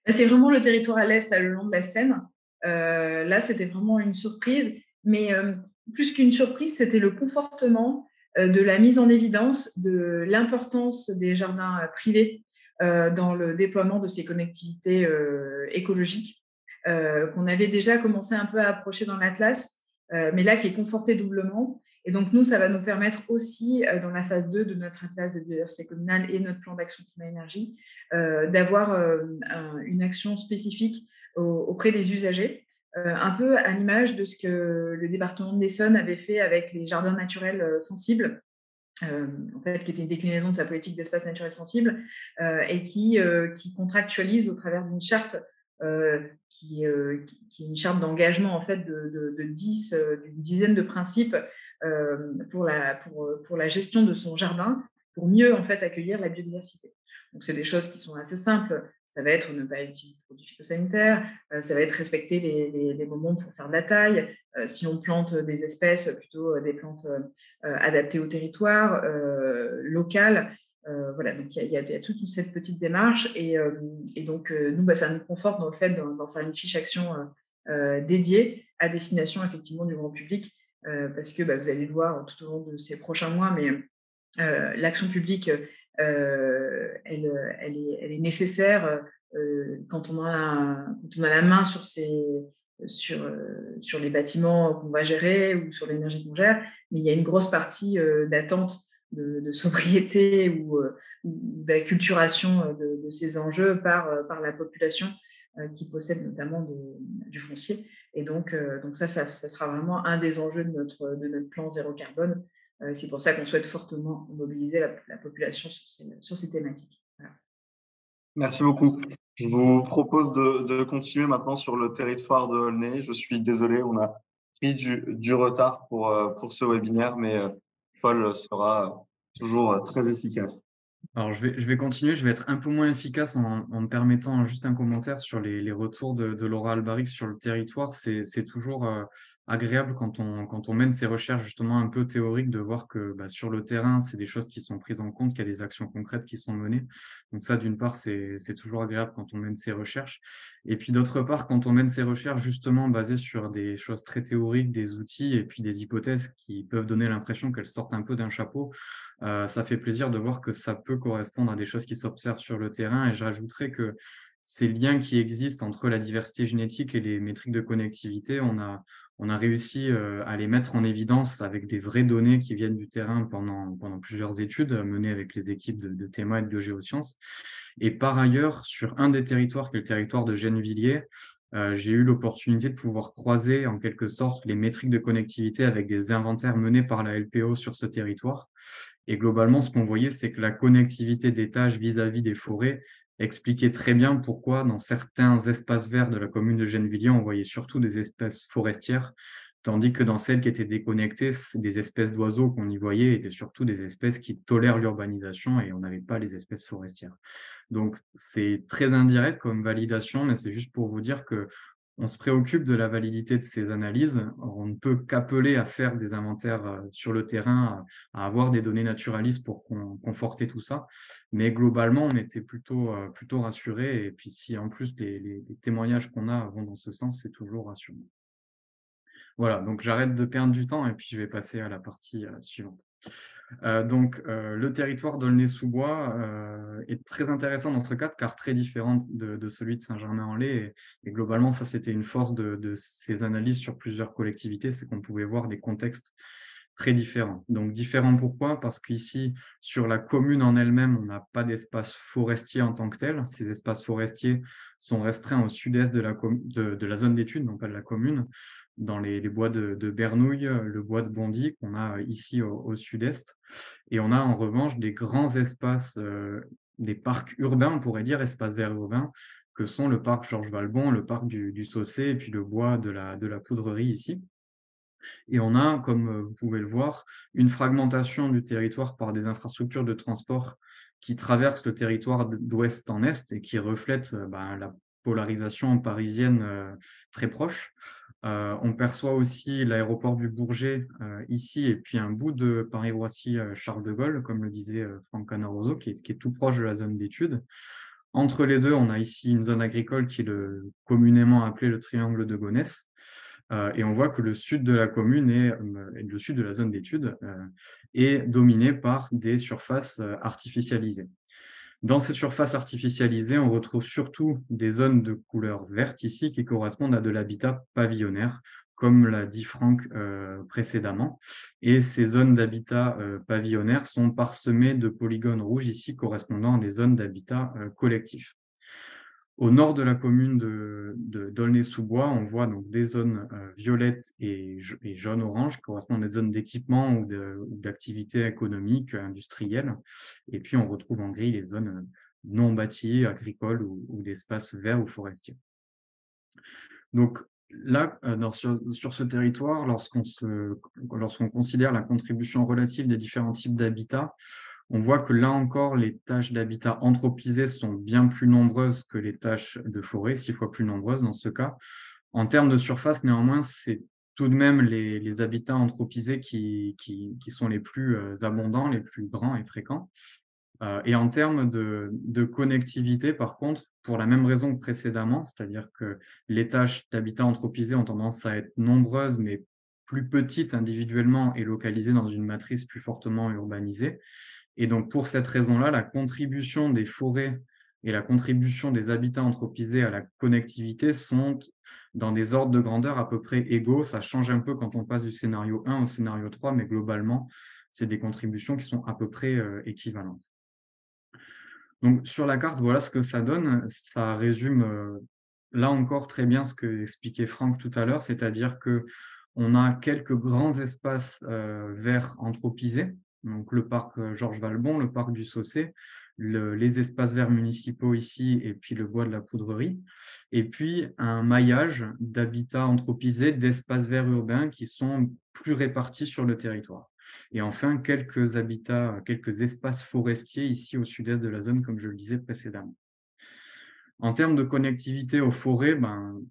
C'est vraiment le territoire à l'Est, le long de la Seine. Là, c'était vraiment une surprise. Mais plus qu'une surprise, c'était le confortement de la mise en évidence de l'importance des jardins privés dans le déploiement de ces connectivités écologiques qu'on avait déjà commencé un peu à approcher dans l'Atlas, mais là qui est conforté doublement. Et donc, nous, ça va nous permettre aussi, dans la phase 2 de notre atlas de biodiversité communale et notre plan d'action climat-énergie, d'avoir une action spécifique auprès des usagers, un peu à l'image de ce que le département de l'Essonne avait fait avec les jardins naturels sensibles, en fait, qui était une déclinaison de sa politique d'espace naturel sensible, et qui contractualise au travers d'une charte qui est une charte d'engagement en fait d'une dizaine de principes pour la gestion de son jardin, pour mieux en fait accueillir la biodiversité. Donc c'est des choses qui sont assez simples. Ça va être ne pas utiliser de produits phytosanitaires, ça va être respecter les moments pour faire de la taille. Si on plante des espèces, plutôt des plantes adaptées au territoire, locales. Voilà, donc il y a toute cette petite démarche et donc nous, ça nous conforte dans le fait d'en faire une fiche action dédiée à destination effectivement du grand public parce que vous allez le voir tout au long de ces prochains mois, mais l'action publique, elle est nécessaire quand on a la main sur les bâtiments qu'on va gérer ou sur l'énergie qu'on gère, mais il y a une grosse partie d'attente de sobriété ou d'acculturation de ces enjeux par la population qui possède notamment du foncier. Et donc ça sera vraiment un des enjeux de notre plan zéro carbone. C'est pour ça qu'on souhaite fortement mobiliser la population sur ces thématiques. Voilà. Merci beaucoup. Je vous propose de continuer maintenant sur le territoire de Aulnay. Je suis désolé, on a pris du retard pour ce webinaire, mais Paul sera toujours très efficace. Alors, je vais continuer. Je vais être un peu moins efficace en me permettant juste un commentaire sur les retours de Laura Albaric sur le territoire. C'est toujours agréable quand on mène ces recherches justement un peu théoriques de voir que sur le terrain, c'est des choses qui sont prises en compte, qu'il y a des actions concrètes qui sont menées. Donc ça, d'une part, c'est toujours agréable quand on mène ces recherches. Et puis d'autre part, quand on mène ces recherches justement basées sur des choses très théoriques, des outils et puis des hypothèses qui peuvent donner l'impression qu'elles sortent un peu d'un chapeau, ça fait plaisir de voir que ça peut correspondre à des choses qui s'observent sur le terrain. Et j'ajouterais que ces liens qui existent entre la diversité génétique et les métriques de connectivité, on a réussi à les mettre en évidence avec des vraies données qui viennent du terrain pendant plusieurs études menées avec les équipes de TEMA et de biogéosciences. Et par ailleurs, sur un des territoires, qui est le territoire de Gennevilliers, j'ai eu l'opportunité de pouvoir croiser en quelque sorte les métriques de connectivité avec des inventaires menés par la LPO sur ce territoire. Et globalement, ce qu'on voyait, c'est que la connectivité des tâches vis-à-vis des forêts expliquait très bien pourquoi dans certains espaces verts de la commune de Gennevilliers, on voyait surtout des espèces forestières, tandis que dans celles qui étaient déconnectées, des espèces d'oiseaux qu'on y voyait étaient surtout des espèces qui tolèrent l'urbanisation et on n'avait pas les espèces forestières. Donc, c'est très indirect comme validation, mais c'est juste pour vous dire que On se préoccupe de la validité de ces analyses. On ne peut qu'appeler à faire des inventaires sur le terrain, à avoir des données naturalistes pour conforter tout ça. Mais globalement, on était plutôt rassurés. Et puis, si en plus les témoignages qu'on a vont dans ce sens, c'est toujours rassurant. Voilà, donc j'arrête de perdre du temps et puis je vais passer à la partie suivante. Le territoire d'Aulnay-sous-Bois est très intéressant dans ce cadre, car très différent de celui de Saint-Germain-en-Laye. Et globalement, ça, c'était une force de ces analyses sur plusieurs collectivités, c'est qu'on pouvait voir des contextes très différents. Donc, différents pourquoi? Parce qu'ici, sur la commune en elle-même, on n'a pas d'espace forestier en tant que tel. Ces espaces forestiers sont restreints au sud-est de la zone d'étude, non pas de la commune, dans les bois de Bernouilles, le bois de Bondy qu'on a ici au sud-est. Et on a en revanche des grands espaces, des parcs urbains, on pourrait dire, espaces verts urbains, que sont le parc Georges Valbon, le parc du Saussay et puis le bois de la Poudrerie ici. Et on a, comme vous pouvez le voir, une fragmentation du territoire par des infrastructures de transport qui traversent le territoire d'ouest en est et qui reflètent la polarisation parisienne très proche. On perçoit aussi l'aéroport du Bourget ici et puis un bout de Paris-Roissy Charles de Gaulle, comme le disait Franck Canaroso, qui est tout proche de la zone d'études. Entre les deux, on a ici une zone agricole qui est communément appelée le triangle de Gonesse. Et on voit que le sud de la commune et le sud de la zone d'études est dominé par des surfaces artificialisées. Dans ces surfaces artificialisées, on retrouve surtout des zones de couleur verte ici qui correspondent à de l'habitat pavillonnaire, comme l'a dit Franck précédemment. Et ces zones d'habitat pavillonnaire sont parsemées de polygones rouges ici correspondant à des zones d'habitat collectif. Au nord de la commune d'Aulnay-sous-Bois, on voit donc des zones violettes et jaune-orange qui correspondent à des zones d'équipement ou d'activités économiques, industrielles. Et puis, on retrouve en gris les zones non bâties, agricoles ou d'espaces verts ou forestiers. Donc là, sur ce territoire, lorsqu'on considère la contribution relative des différents types d'habitats, on voit que là encore, les tâches d'habitat anthropisé sont bien plus nombreuses que les tâches de forêt, 6 fois plus nombreuses dans ce cas. En termes de surface, néanmoins, c'est tout de même les habitats anthropisés qui sont les plus abondants, les plus grands et fréquents. Et en termes de connectivité, par contre, pour la même raison que précédemment, c'est-à-dire que les tâches d'habitat anthropisé ont tendance à être nombreuses, mais plus petites individuellement et localisées dans une matrice plus fortement urbanisée. Et donc, pour cette raison-là, la contribution des forêts et la contribution des habitats anthropisés à la connectivité sont dans des ordres de grandeur à peu près égaux. Ça change un peu quand on passe du scénario 1 au scénario 3, mais globalement, c'est des contributions qui sont à peu près équivalentes. Donc, sur la carte, voilà ce que ça donne. Ça résume là encore très bien ce que expliquait Franck tout à l'heure, c'est-à-dire qu'on a quelques grands espaces verts anthropisés, donc le parc Georges Valbon, le parc du Saussay, les espaces verts municipaux ici et puis le bois de la Poudrerie, et puis un maillage d'habitats anthropisés, d'espaces verts urbains qui sont plus répartis sur le territoire. Et enfin, quelques habitats, quelques espaces forestiers ici au sud-est de la zone, comme je le disais précédemment. En termes de connectivité aux forêts,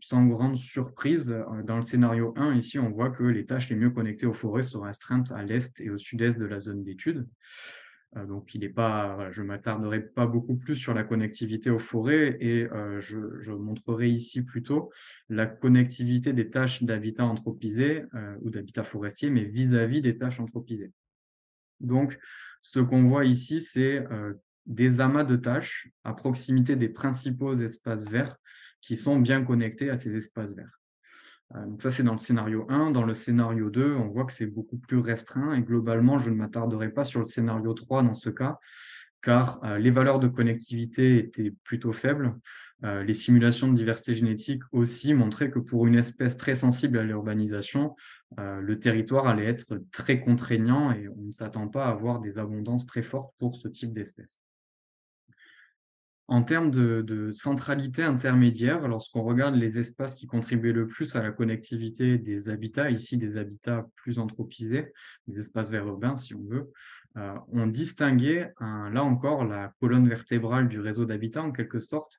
sans grande surprise, dans le scénario 1, ici, on voit que les tâches les mieux connectées aux forêts sont restreintes à l'est et au sud-est de la zone d'étude. Donc, je ne m'attarderai pas beaucoup plus sur la connectivité aux forêts et je montrerai ici plutôt la connectivité des tâches d'habitat anthropisé ou d'habitat forestier, mais vis-à-vis des tâches anthropisées. Donc, ce qu'on voit ici, c'est des amas de tâches à proximité des principaux espaces verts qui sont bien connectés à ces espaces verts. Donc ça, c'est dans le scénario 1. Dans le scénario 2, on voit que c'est beaucoup plus restreint et globalement, je ne m'attarderai pas sur le scénario 3 dans ce cas, car les valeurs de connectivité étaient plutôt faibles. Les simulations de diversité génétique aussi montraient que pour une espèce très sensible à l'urbanisation, le territoire allait être très contraignant et on ne s'attend pas à avoir des abondances très fortes pour ce type d'espèce. En termes de centralité intermédiaire, lorsqu'on regarde les espaces qui contribuaient le plus à la connectivité des habitats, ici des habitats plus anthropisés, des espaces verts urbains si on veut, on distinguait là encore la colonne vertébrale du réseau d'habitat en quelque sorte,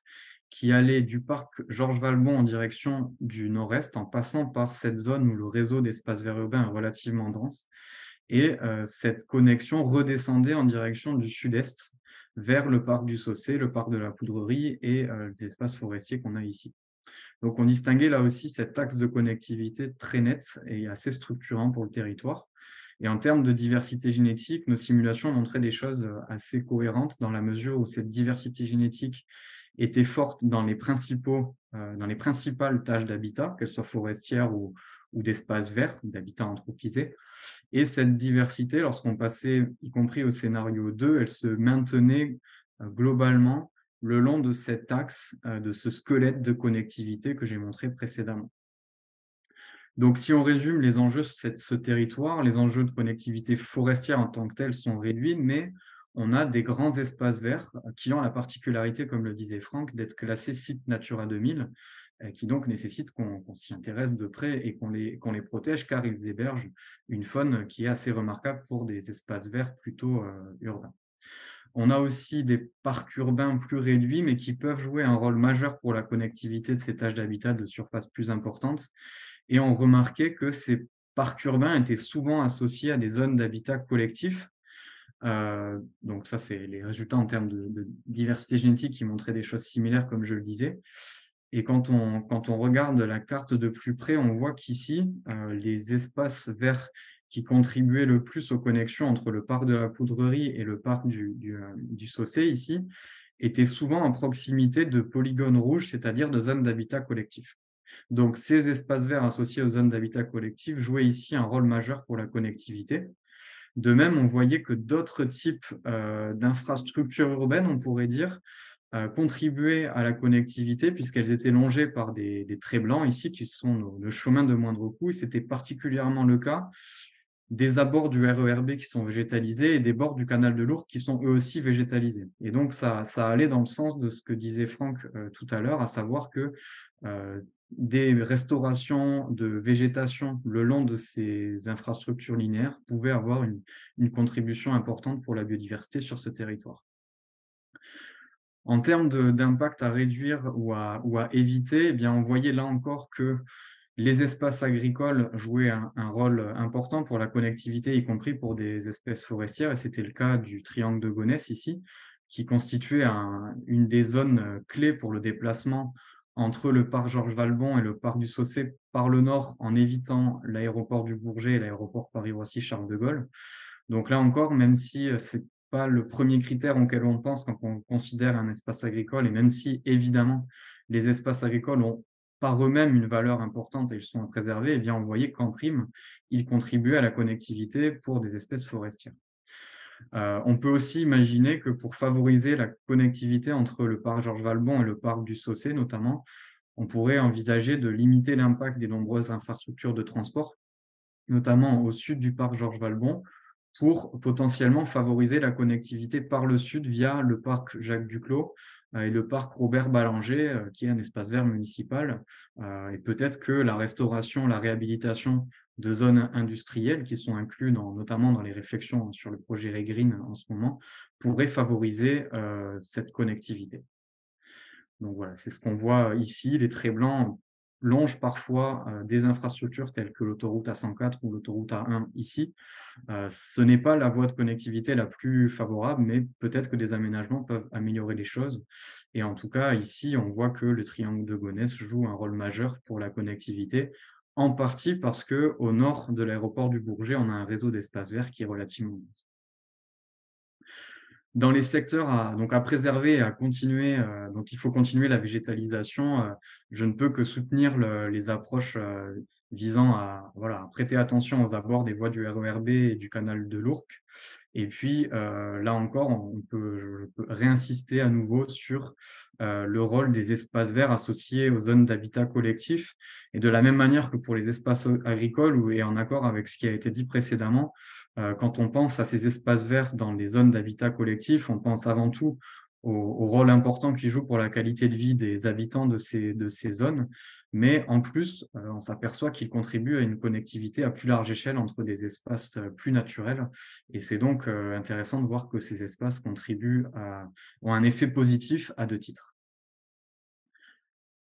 qui allait du parc Georges Valbon en direction du nord-est, en passant par cette zone où le réseau d'espaces verts urbains est relativement dense. Et cette connexion redescendait en direction du sud-est, vers le parc du Saussay, le parc de la Poudrerie et les espaces forestiers qu'on a ici. Donc, on distinguait là aussi cet axe de connectivité très net et assez structurant pour le territoire. Et en termes de diversité génétique, nos simulations montraient des choses assez cohérentes dans la mesure où cette diversité génétique était forte dans les principales tâches d'habitat, qu'elles soient forestières ou d'espaces verts, d'habitat anthropisé. Et cette diversité, lorsqu'on passait, y compris au scénario 2, elle se maintenait globalement le long de cet axe, de ce squelette de connectivité que j'ai montré précédemment. Donc, si on résume les enjeux de ce territoire, les enjeux de connectivité forestière en tant que tels sont réduits, mais on a des grands espaces verts qui ont la particularité, comme le disait Franck, d'être classés sites Natura 2000, qui donc nécessitent qu'on s'y intéresse de près et qu'on les protège, car ils hébergent une faune qui est assez remarquable pour des espaces verts plutôt urbains. On a aussi des parcs urbains plus réduits, mais qui peuvent jouer un rôle majeur pour la connectivité de ces tâches d'habitat de surface plus importantes. Et on remarquait que ces parcs urbains étaient souvent associés à des zones d'habitat collectif. Donc ça, c'est les résultats en termes de diversité génétique qui montraient des choses similaires, comme je le disais. Et quand on regarde la carte de plus près, on voit qu'ici, les espaces verts qui contribuaient le plus aux connexions entre le parc de la Poudrerie et le parc du Saussay, ici, étaient souvent en proximité de polygones rouges, c'est-à-dire de zones d'habitat collectif. Donc, ces espaces verts associés aux zones d'habitat collectif jouaient ici un rôle majeur pour la connectivité. De même, on voyait que d'autres types d'infrastructures urbaines, on pourrait dire, contribuaient à la connectivité puisqu'elles étaient longées par des traits blancs ici, qui sont nos chemins de moindre coût. Et c'était particulièrement le cas des abords du RERB qui sont végétalisés et des bords du canal de l'Ourcq qui sont eux aussi végétalisés. Et donc, ça allait dans le sens de ce que disait Franck tout à l'heure, à savoir que des restaurations de végétation le long de ces infrastructures linéaires pouvaient avoir une contribution importante pour la biodiversité sur ce territoire. En termes d'impact à réduire ou à éviter, eh bien, on voyait là encore que les espaces agricoles jouaient un rôle important pour la connectivité, y compris pour des espèces forestières, et c'était le cas du triangle de Gonesse ici, qui constituait une des zones clés pour le déplacement entre le parc Georges Valbon et le parc du Saussay par le nord, en évitant l'aéroport du Bourget et l'aéroport Paris-Roissy-Charles de Gaulle. Donc là encore, même si ce n'est pas le premier critère auquel on pense quand on considère un espace agricole, et même si évidemment les espaces agricoles ont par eux-mêmes une valeur importante et ils sont à préserver, eh bien on voyait qu'en prime, ils contribuaient à la connectivité pour des espèces forestières. On peut aussi imaginer que pour favoriser la connectivité entre le parc Georges Valbon et le parc du Saussay notamment, on pourrait envisager de limiter l'impact des nombreuses infrastructures de transport, notamment au sud du parc Georges Valbon, pour potentiellement favoriser la connectivité par le sud via le parc Jacques Duclos et le parc Robert Ballanger, qui est un espace vert municipal. Et peut-être que la restauration, la réhabilitation de zones industrielles qui sont incluses notamment dans les réflexions sur le projet REGreen en ce moment, pourrait favoriser cette connectivité. Donc voilà, c'est ce qu'on voit ici. Les traits blancs longent parfois des infrastructures telles que l'autoroute A104 ou l'autoroute A1 ici. Ce n'est pas la voie de connectivité la plus favorable, mais peut-être que des aménagements peuvent améliorer les choses. Et en tout cas, ici, on voit que le triangle de Gonesse joue un rôle majeur pour la connectivité, en partie parce qu'au nord de l'aéroport du Bourget, on a un réseau d'espaces verts qui est relativement dense. Dans les secteurs à préserver et à continuer, donc il faut continuer la végétalisation, je ne peux que soutenir les approches visant à prêter attention aux abords des voies du RERB et du canal de l'Ourcq. Et puis, là encore, je peux réinsister à nouveau sur le rôle des espaces verts associés aux zones d'habitat collectif. Et de la même manière que pour les espaces agricoles, et en accord avec ce qui a été dit précédemment, quand on pense à ces espaces verts dans les zones d'habitat collectif, on pense avant tout au rôle important qu'ils jouent pour la qualité de vie des habitants de ces zones. Mais en plus, on s'aperçoit qu'ils contribuent à une connectivité à plus large échelle entre des espaces plus naturels. Et c'est donc intéressant de voir que ces espaces ont un effet positif à deux titres.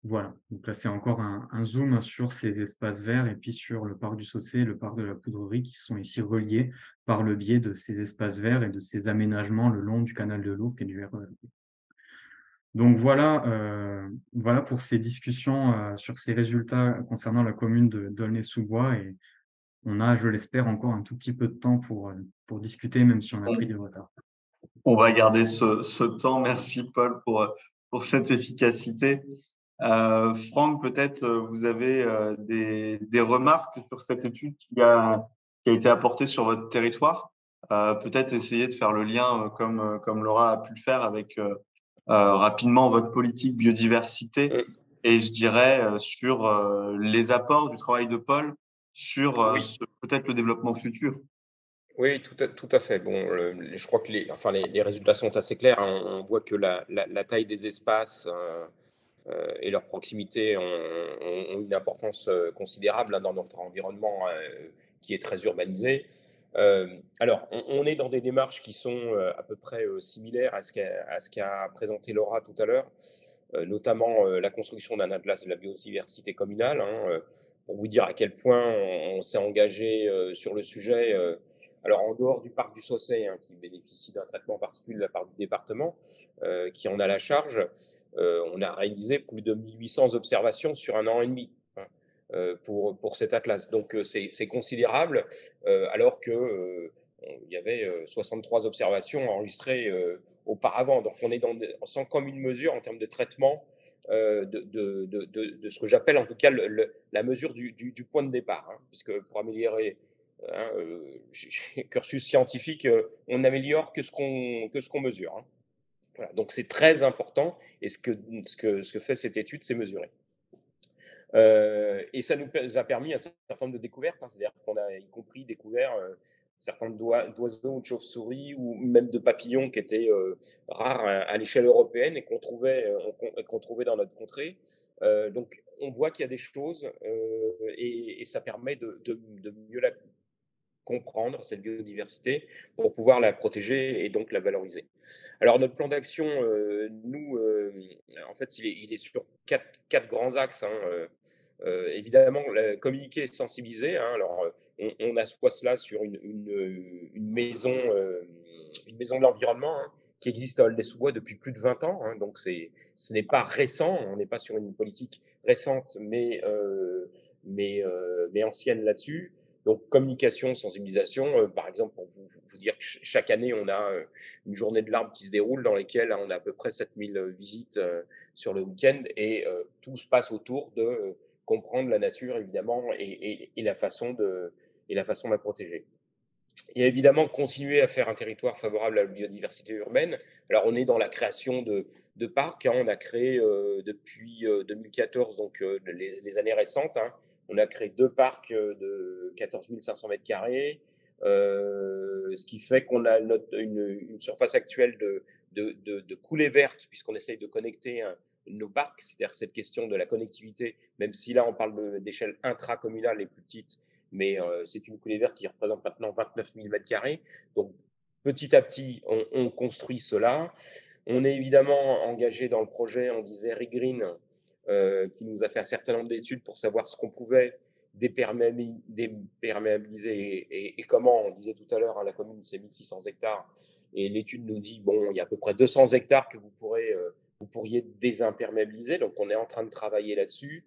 Voilà, donc là, c'est encore un zoom sur ces espaces verts et puis sur le parc du Saussay et le parc de la Poudrerie qui sont ici reliés par le biais de ces espaces verts et de ces aménagements le long du canal de l'Ourcq et du RER. Donc voilà pour ces discussions, sur ces résultats concernant la commune d'Aulnay-sous-Bois et on a, je l'espère, encore un tout petit peu de temps pour discuter, même si on a pris du retard. On va garder ce temps. Merci Paul pour cette efficacité. Franck, peut-être vous avez des remarques sur cette étude qui a été apportée sur votre territoire. Peut-être essayer de faire le lien, comme Laura a pu le faire, avec rapidement votre politique biodiversité et je dirais sur les apports du travail de Paul sur Oui. peut-être le développement futur. Oui, tout à fait. Bon, je crois que les résultats sont assez clairs, hein. On voit que la taille des espaces et leur proximité ont une importance considérable, hein, dans notre environnement qui est très urbanisé. Alors, on est dans des démarches qui sont à peu près similaires à ce qu'a présenté Laura tout à l'heure, notamment la construction d'un atlas de la biodiversité communale, hein, pour vous dire à quel point on s'est engagé sur le sujet. Alors, en dehors du parc du Saussay, hein, qui bénéficie d'un traitement particulier de la part du département, qui en a la charge, on a réalisé plus de 1800 observations sur un an et demi, hein, pour cet atlas. Donc, c'est considérable, alors que il y avait 63 observations enregistrées auparavant. Donc, on est sans commune mesure en termes de traitement de ce que j'appelle en tout cas la mesure du point de départ, hein, puisque pour améliorer, hein, cursus scientifique, on n'améliore que ce qu'on mesure, hein. Voilà, donc c'est très important et ce que fait cette étude, c'est mesurer. Et ça nous a permis un certain nombre de découvertes, hein, c'est-à-dire qu'on a y compris découvert un certain nombre d'oiseaux ou de chauves-souris ou même de papillons qui étaient rares à l'échelle européenne et qu'on trouvait dans notre contrée. Donc on voit qu'il y a des choses et ça permet de mieux la comprendre, cette biodiversité, pour pouvoir la protéger et donc la valoriser. Alors notre plan d'action, nous, en fait, il est sur quatre grands axes, hein. Évidemment, communiquer et sensibiliser, hein. Alors, on assoit cela sur une maison de l'environnement, hein, qui existe à Aulnay-sous-Bois depuis plus de 20 ans, hein. Donc, ce n'est pas récent, on n'est pas sur une politique récente, mais ancienne là-dessus. Donc, communication, sensibilisation. Par exemple, pour vous dire que chaque année, on a une journée de l'arbre qui se déroule dans laquelle on a à peu près 7000 visites sur le week-end et tout se passe autour de comprendre la nature, évidemment, et la façon de la protéger. Et évidemment, continuer à faire un territoire favorable à la biodiversité urbaine. Alors, on est dans la création de parcs, hein. On a créé depuis 2014, donc les années récentes, hein, on a créé 2 parcs de 14 500 mètres carrés, ce qui fait qu'on a une surface actuelle de coulée verte, puisqu'on essaye de connecter nos parcs, c'est-à-dire cette question de la connectivité, même si là on parle d'échelle intracommunale et plus petite, mais c'est une coulée verte qui représente maintenant 29 000 mètres carrés. Donc petit à petit, on construit cela. On est évidemment engagé dans le projet, on disait Regreen, qui nous a fait un certain nombre d'études pour savoir ce qu'on pouvait déperméabiliser et comment. On disait tout à l'heure, hein, la commune, c'est 1600 hectares. Et l'étude nous dit, bon, il y a à peu près 200 hectares que vous pourriez désimperméabiliser. Donc, on est en train de travailler là-dessus.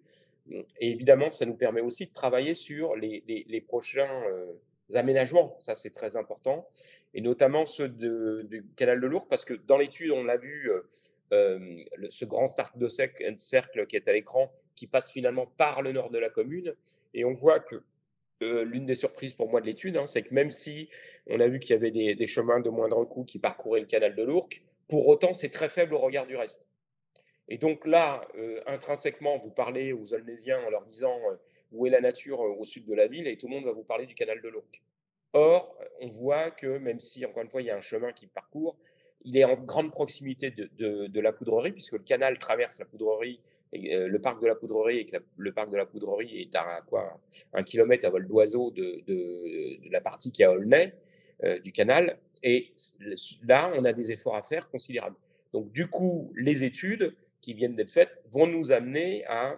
Et évidemment, ça nous permet aussi de travailler sur les prochains aménagements. Ça, c'est très important. Et notamment ceux du canal de l'Ourcq, parce que dans l'étude, on l'a vu, ce grand cercle qui est à l'écran, qui passe finalement par le nord de la commune. Et on voit que l'une des surprises pour moi de l'étude, hein, c'est que même si on a vu qu'il y avait des chemins de moindre coût qui parcouraient le canal de l'Ourcq, pour autant, c'est très faible au regard du reste. Et donc là, intrinsèquement, vous parlez aux Aulnaysiens en leur disant où est la nature au sud de la ville, et tout le monde va vous parler du canal de l'Ourcq. Or, on voit que même si, encore une fois, il y a un chemin qui parcourt, il est en grande proximité de la Poudrerie, puisque le canal traverse la Poudrerie, le parc de la Poudrerie, et que le parc de la Poudrerie est à quoi, 1 kilomètre à vol d'oiseau de la partie qui est à Aulnay, du canal. Et là, on a des efforts à faire considérables. Donc, du coup, les études qui viennent d'être faites vont nous amener à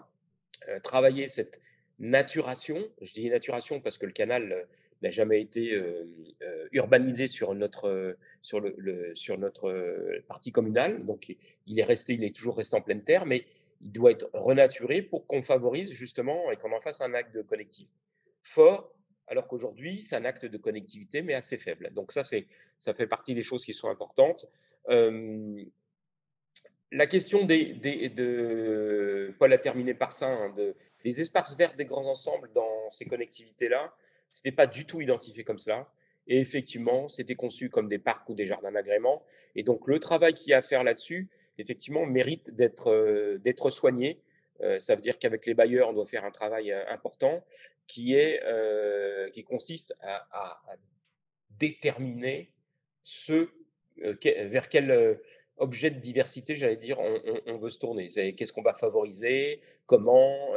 travailler cette naturation. Je dis naturation parce que le canal n'a jamais été urbanisé sur notre, sur notre partie communale. Donc, il est toujours resté en pleine terre, mais il doit être renaturé pour qu'on favorise justement et qu'on en fasse un acte de connectivité fort, alors qu'aujourd'hui, c'est un acte de connectivité, mais assez faible. Donc ça fait partie des choses qui sont importantes. La question Paul a terminé par ça, hein, des espaces verts des grands ensembles dans ces connectivités-là, ce n'était pas du tout identifié comme cela. Et effectivement, c'était conçu comme des parcs ou des jardins d'agrément. Et donc, le travail qu'il y a à faire là-dessus, effectivement, mérite d'être soigné. Ça veut dire qu'avec les bailleurs, on doit faire un travail important qui consiste à déterminer vers quel objet de diversité, j'allais dire, on veut se tourner. Qu'est-ce qu'on va favoriser, comment.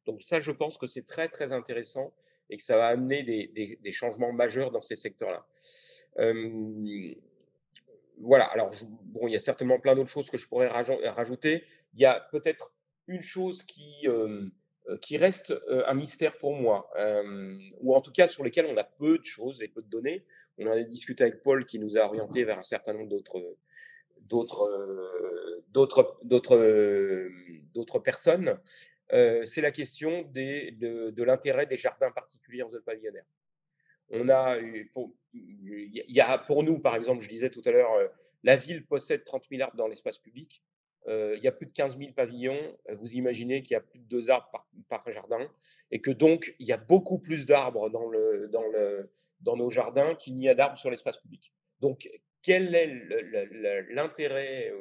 Donc ça, je pense que c'est très, très intéressant et que ça va amener des changements majeurs dans ces secteurs-là. Voilà, alors bon, il y a certainement plein d'autres choses que je pourrais rajouter. Il y a peut-être une chose qui reste un mystère pour moi, ou en tout cas sur lesquelles on a peu de choses et peu de données. On en a discuté avec Paul qui nous a orientés vers un certain nombre d'autres personnes. C'est la question de l'intérêt des jardins particuliers en zone pavillonnaire. Il y a pour nous, par exemple, je disais tout à l'heure, la ville possède 30 000 arbres dans l'espace public. Il y a plus de 15 000 pavillons. Vous imaginez qu'il y a plus de 2 arbres par jardin et que donc il y a beaucoup plus d'arbres dans nos jardins qu'il n'y a d'arbres sur l'espace public. Donc, quel est l'intérêt,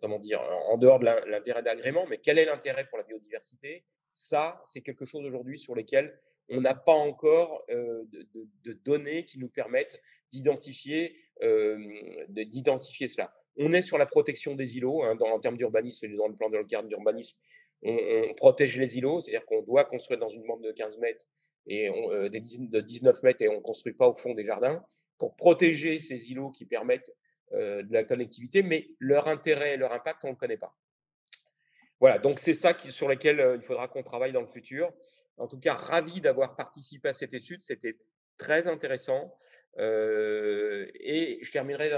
comment dire, en dehors de l'intérêt d'agrément, mais quel est l'intérêt pour la biodiversité? Ça, c'est quelque chose aujourd'hui sur lesquels on n'a pas encore de données qui nous permettent d'identifier cela. On est sur la protection des îlots, hein, en termes d'urbanisme et dans le plan de cadre d'urbanisme. On protège les îlots, c'est-à-dire qu'on doit construire dans une bande de 15 mètres et de 19 mètres et on ne construit pas au fond des jardins pour protéger ces îlots qui permettent de la connectivité, mais leur intérêt et leur impact, on ne le connaît pas. Voilà, donc c'est ça sur lequel il faudra qu'on travaille dans le futur. En tout cas, ravi d'avoir participé à cette étude, c'était très intéressant. Et je terminerai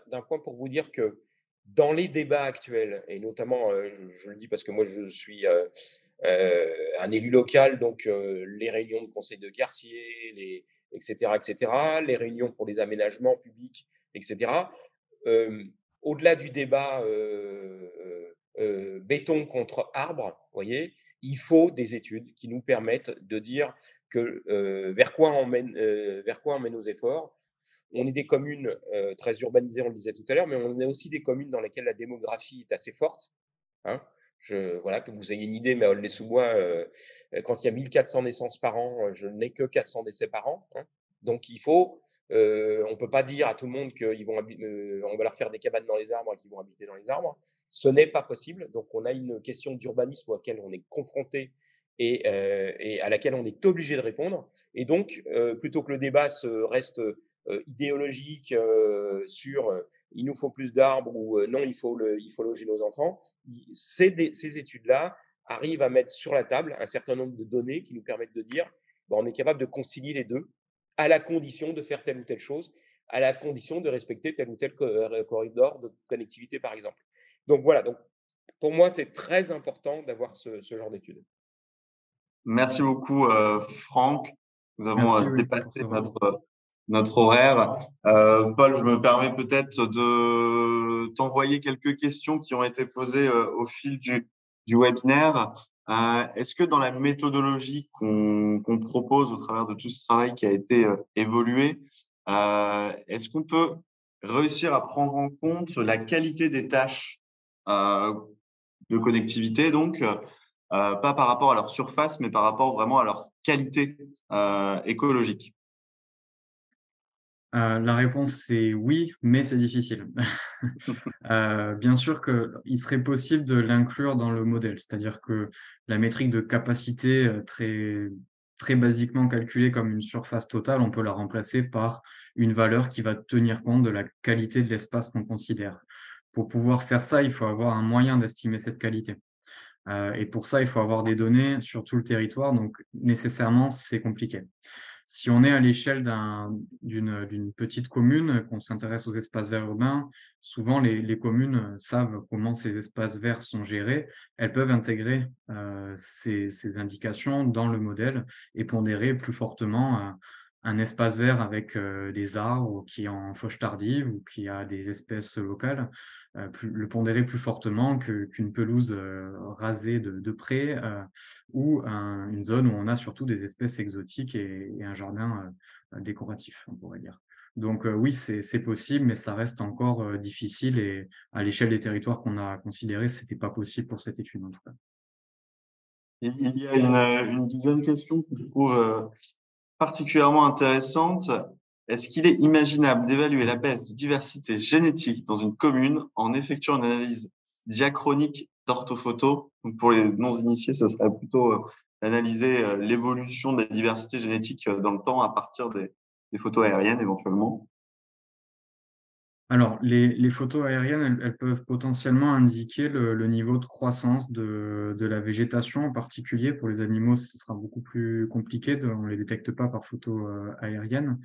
d'un point pour vous dire que dans les débats actuels, et notamment, je le dis parce que moi je suis un élu local, donc les réunions de conseil de quartier, etc., les réunions pour les aménagements publics, etc. Au-delà du débat béton contre arbre, voyez, il faut des études qui nous permettent de dire vers quoi on mène nos efforts. On est des communes très urbanisées, on le disait tout à l'heure, mais on est aussi des communes dans lesquelles la démographie est assez forte. Hein. Voilà, que vous ayez une idée, mais à Aulnay-sous-Bois, quand il y a 1400 naissances par an, je n'ai que 400 décès par an. Hein. Donc, on ne peut pas dire à tout le monde qu'on va leur faire des cabanes dans les arbres et qu'ils vont habiter dans les arbres. Ce n'est pas possible. Donc, on a une question d'urbanisme à laquelle on est confronté et à laquelle on est obligé de répondre. Et donc, plutôt que le débat reste idéologique sur il nous faut plus d'arbres ou non, il faut loger nos enfants, ces études-là arrivent à mettre sur la table un certain nombre de données qui nous permettent de dire on est capable de concilier les deux à la condition de faire telle ou telle chose, à la condition de respecter tel ou tel corridor de connectivité, par exemple. Donc voilà, donc, pour moi, c'est très important d'avoir ce genre d'études. Merci beaucoup, Franck. Nous avons dépassé notre horaire. Paul, je me permets peut-être de t'envoyer quelques questions qui ont été posées au fil du webinaire. Est-ce que dans la méthodologie qu'on propose au travers de tout ce travail qui a été évolué, est-ce qu'on peut réussir à prendre en compte la qualité des tâches de connectivité, donc pas par rapport à leur surface, mais par rapport vraiment à leur qualité écologique? La réponse, c'est oui, mais c'est difficile. Bien sûr qu'il serait possible de l'inclure dans le modèle, c'est-à-dire que la métrique de capacité très, très basiquement calculée comme une surface totale, on peut la remplacer par une valeur qui va tenir compte de la qualité de l'espace qu'on considère. Pour pouvoir faire ça, il faut avoir un moyen d'estimer cette qualité. Et pour ça, il faut avoir des données sur tout le territoire, donc nécessairement, c'est compliqué. Si on est à l'échelle d'une petite commune, qu'on s'intéresse aux espaces verts urbains, souvent les communes savent comment ces espaces verts sont gérés. Elles peuvent intégrer ces indications dans le modèle et pondérer plus fortement un espace vert avec des arbres qui est en fauche tardive ou qui a des espèces locales, le pondérer plus fortement qu'une pelouse rasée de près, ou une zone où on a surtout des espèces exotiques et un jardin décoratif, on pourrait dire. Donc oui, c'est possible, mais ça reste encore difficile et à l'échelle des territoires qu'on a considérés, ce n'était pas possible pour cette étude en tout cas. Il y a une deuxième question que je trouve particulièrement intéressante. Est-ce qu'il est imaginable d'évaluer la baisse de diversité génétique dans une commune en effectuant une analyse diachronique d'orthophoto? Donc pour les non-initiés, ça serait plutôt d'analyser l'évolution de la diversité génétique dans le temps à partir des photos aériennes éventuellement. Alors, les photos aériennes, elles peuvent potentiellement indiquer le niveau de croissance de la végétation en particulier. Pour les animaux, ce sera beaucoup plus compliqué, on ne les détecte pas par photo aérienne.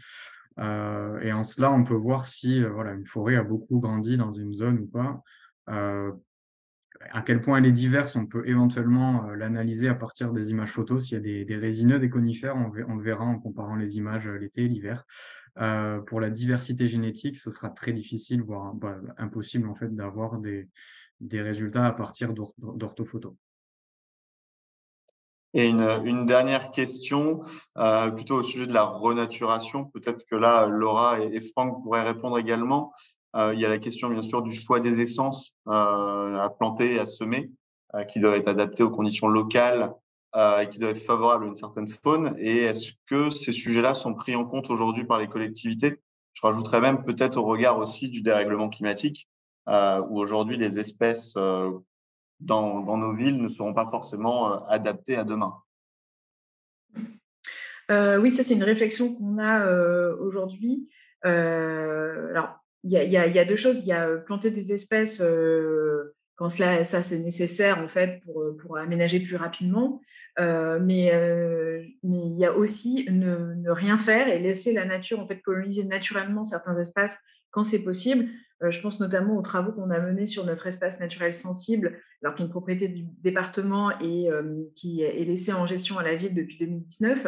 Et en cela, on peut voir si voilà, une forêt a beaucoup grandi dans une zone ou pas. À quel point elle est diverse, on peut éventuellement l'analyser à partir des images photos. S'il y a des résineux, des conifères, on le verra en comparant les images l'été et l'hiver. Pour la diversité génétique, ce sera très difficile, voire impossible en fait, d'avoir des résultats à partir d'orthophotos. Et une dernière question, plutôt au sujet de la renaturation. Peut-être que là, Laura et Franck pourraient répondre également. Il y a la question, bien sûr, du choix des essences à planter et à semer, qui doivent être adaptées aux conditions locales et qui doivent être favorables à une certaine faune. Et est-ce que ces sujets-là sont pris en compte aujourd'hui par les collectivités? Je rajouterais même peut-être au regard aussi du dérèglement climatique, où aujourd'hui les espèces dans nos villes ne seront pas forcément adaptées à demain. Oui, ça, c'est une réflexion qu'on a aujourd'hui. Alors, il y a deux choses. Il y a planter des espèces quand ça c'est nécessaire en fait pour aménager plus rapidement. Mais il y a aussi ne rien faire et laisser la nature en fait coloniser naturellement certains espaces quand c'est possible. Je pense notamment aux travaux qu'on a menés sur notre espace naturel sensible, alors qu'il y a une propriété du département et qui est laissée en gestion à la ville depuis 2019.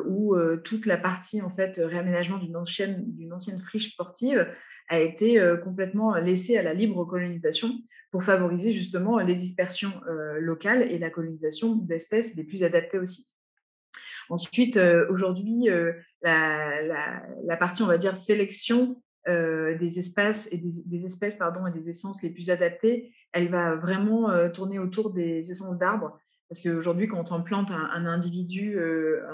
Où toute la partie en fait réaménagement d'une ancienne friche sportive a été complètement laissée à la libre colonisation pour favoriser justement les dispersions locales et la colonisation d'espèces les plus adaptées au site. Ensuite, aujourd'hui, la partie, on va dire, sélection des espaces et des espèces et des essences les plus adaptées, elle va vraiment tourner autour des essences d'arbres. Parce qu'aujourd'hui, quand on plante un individu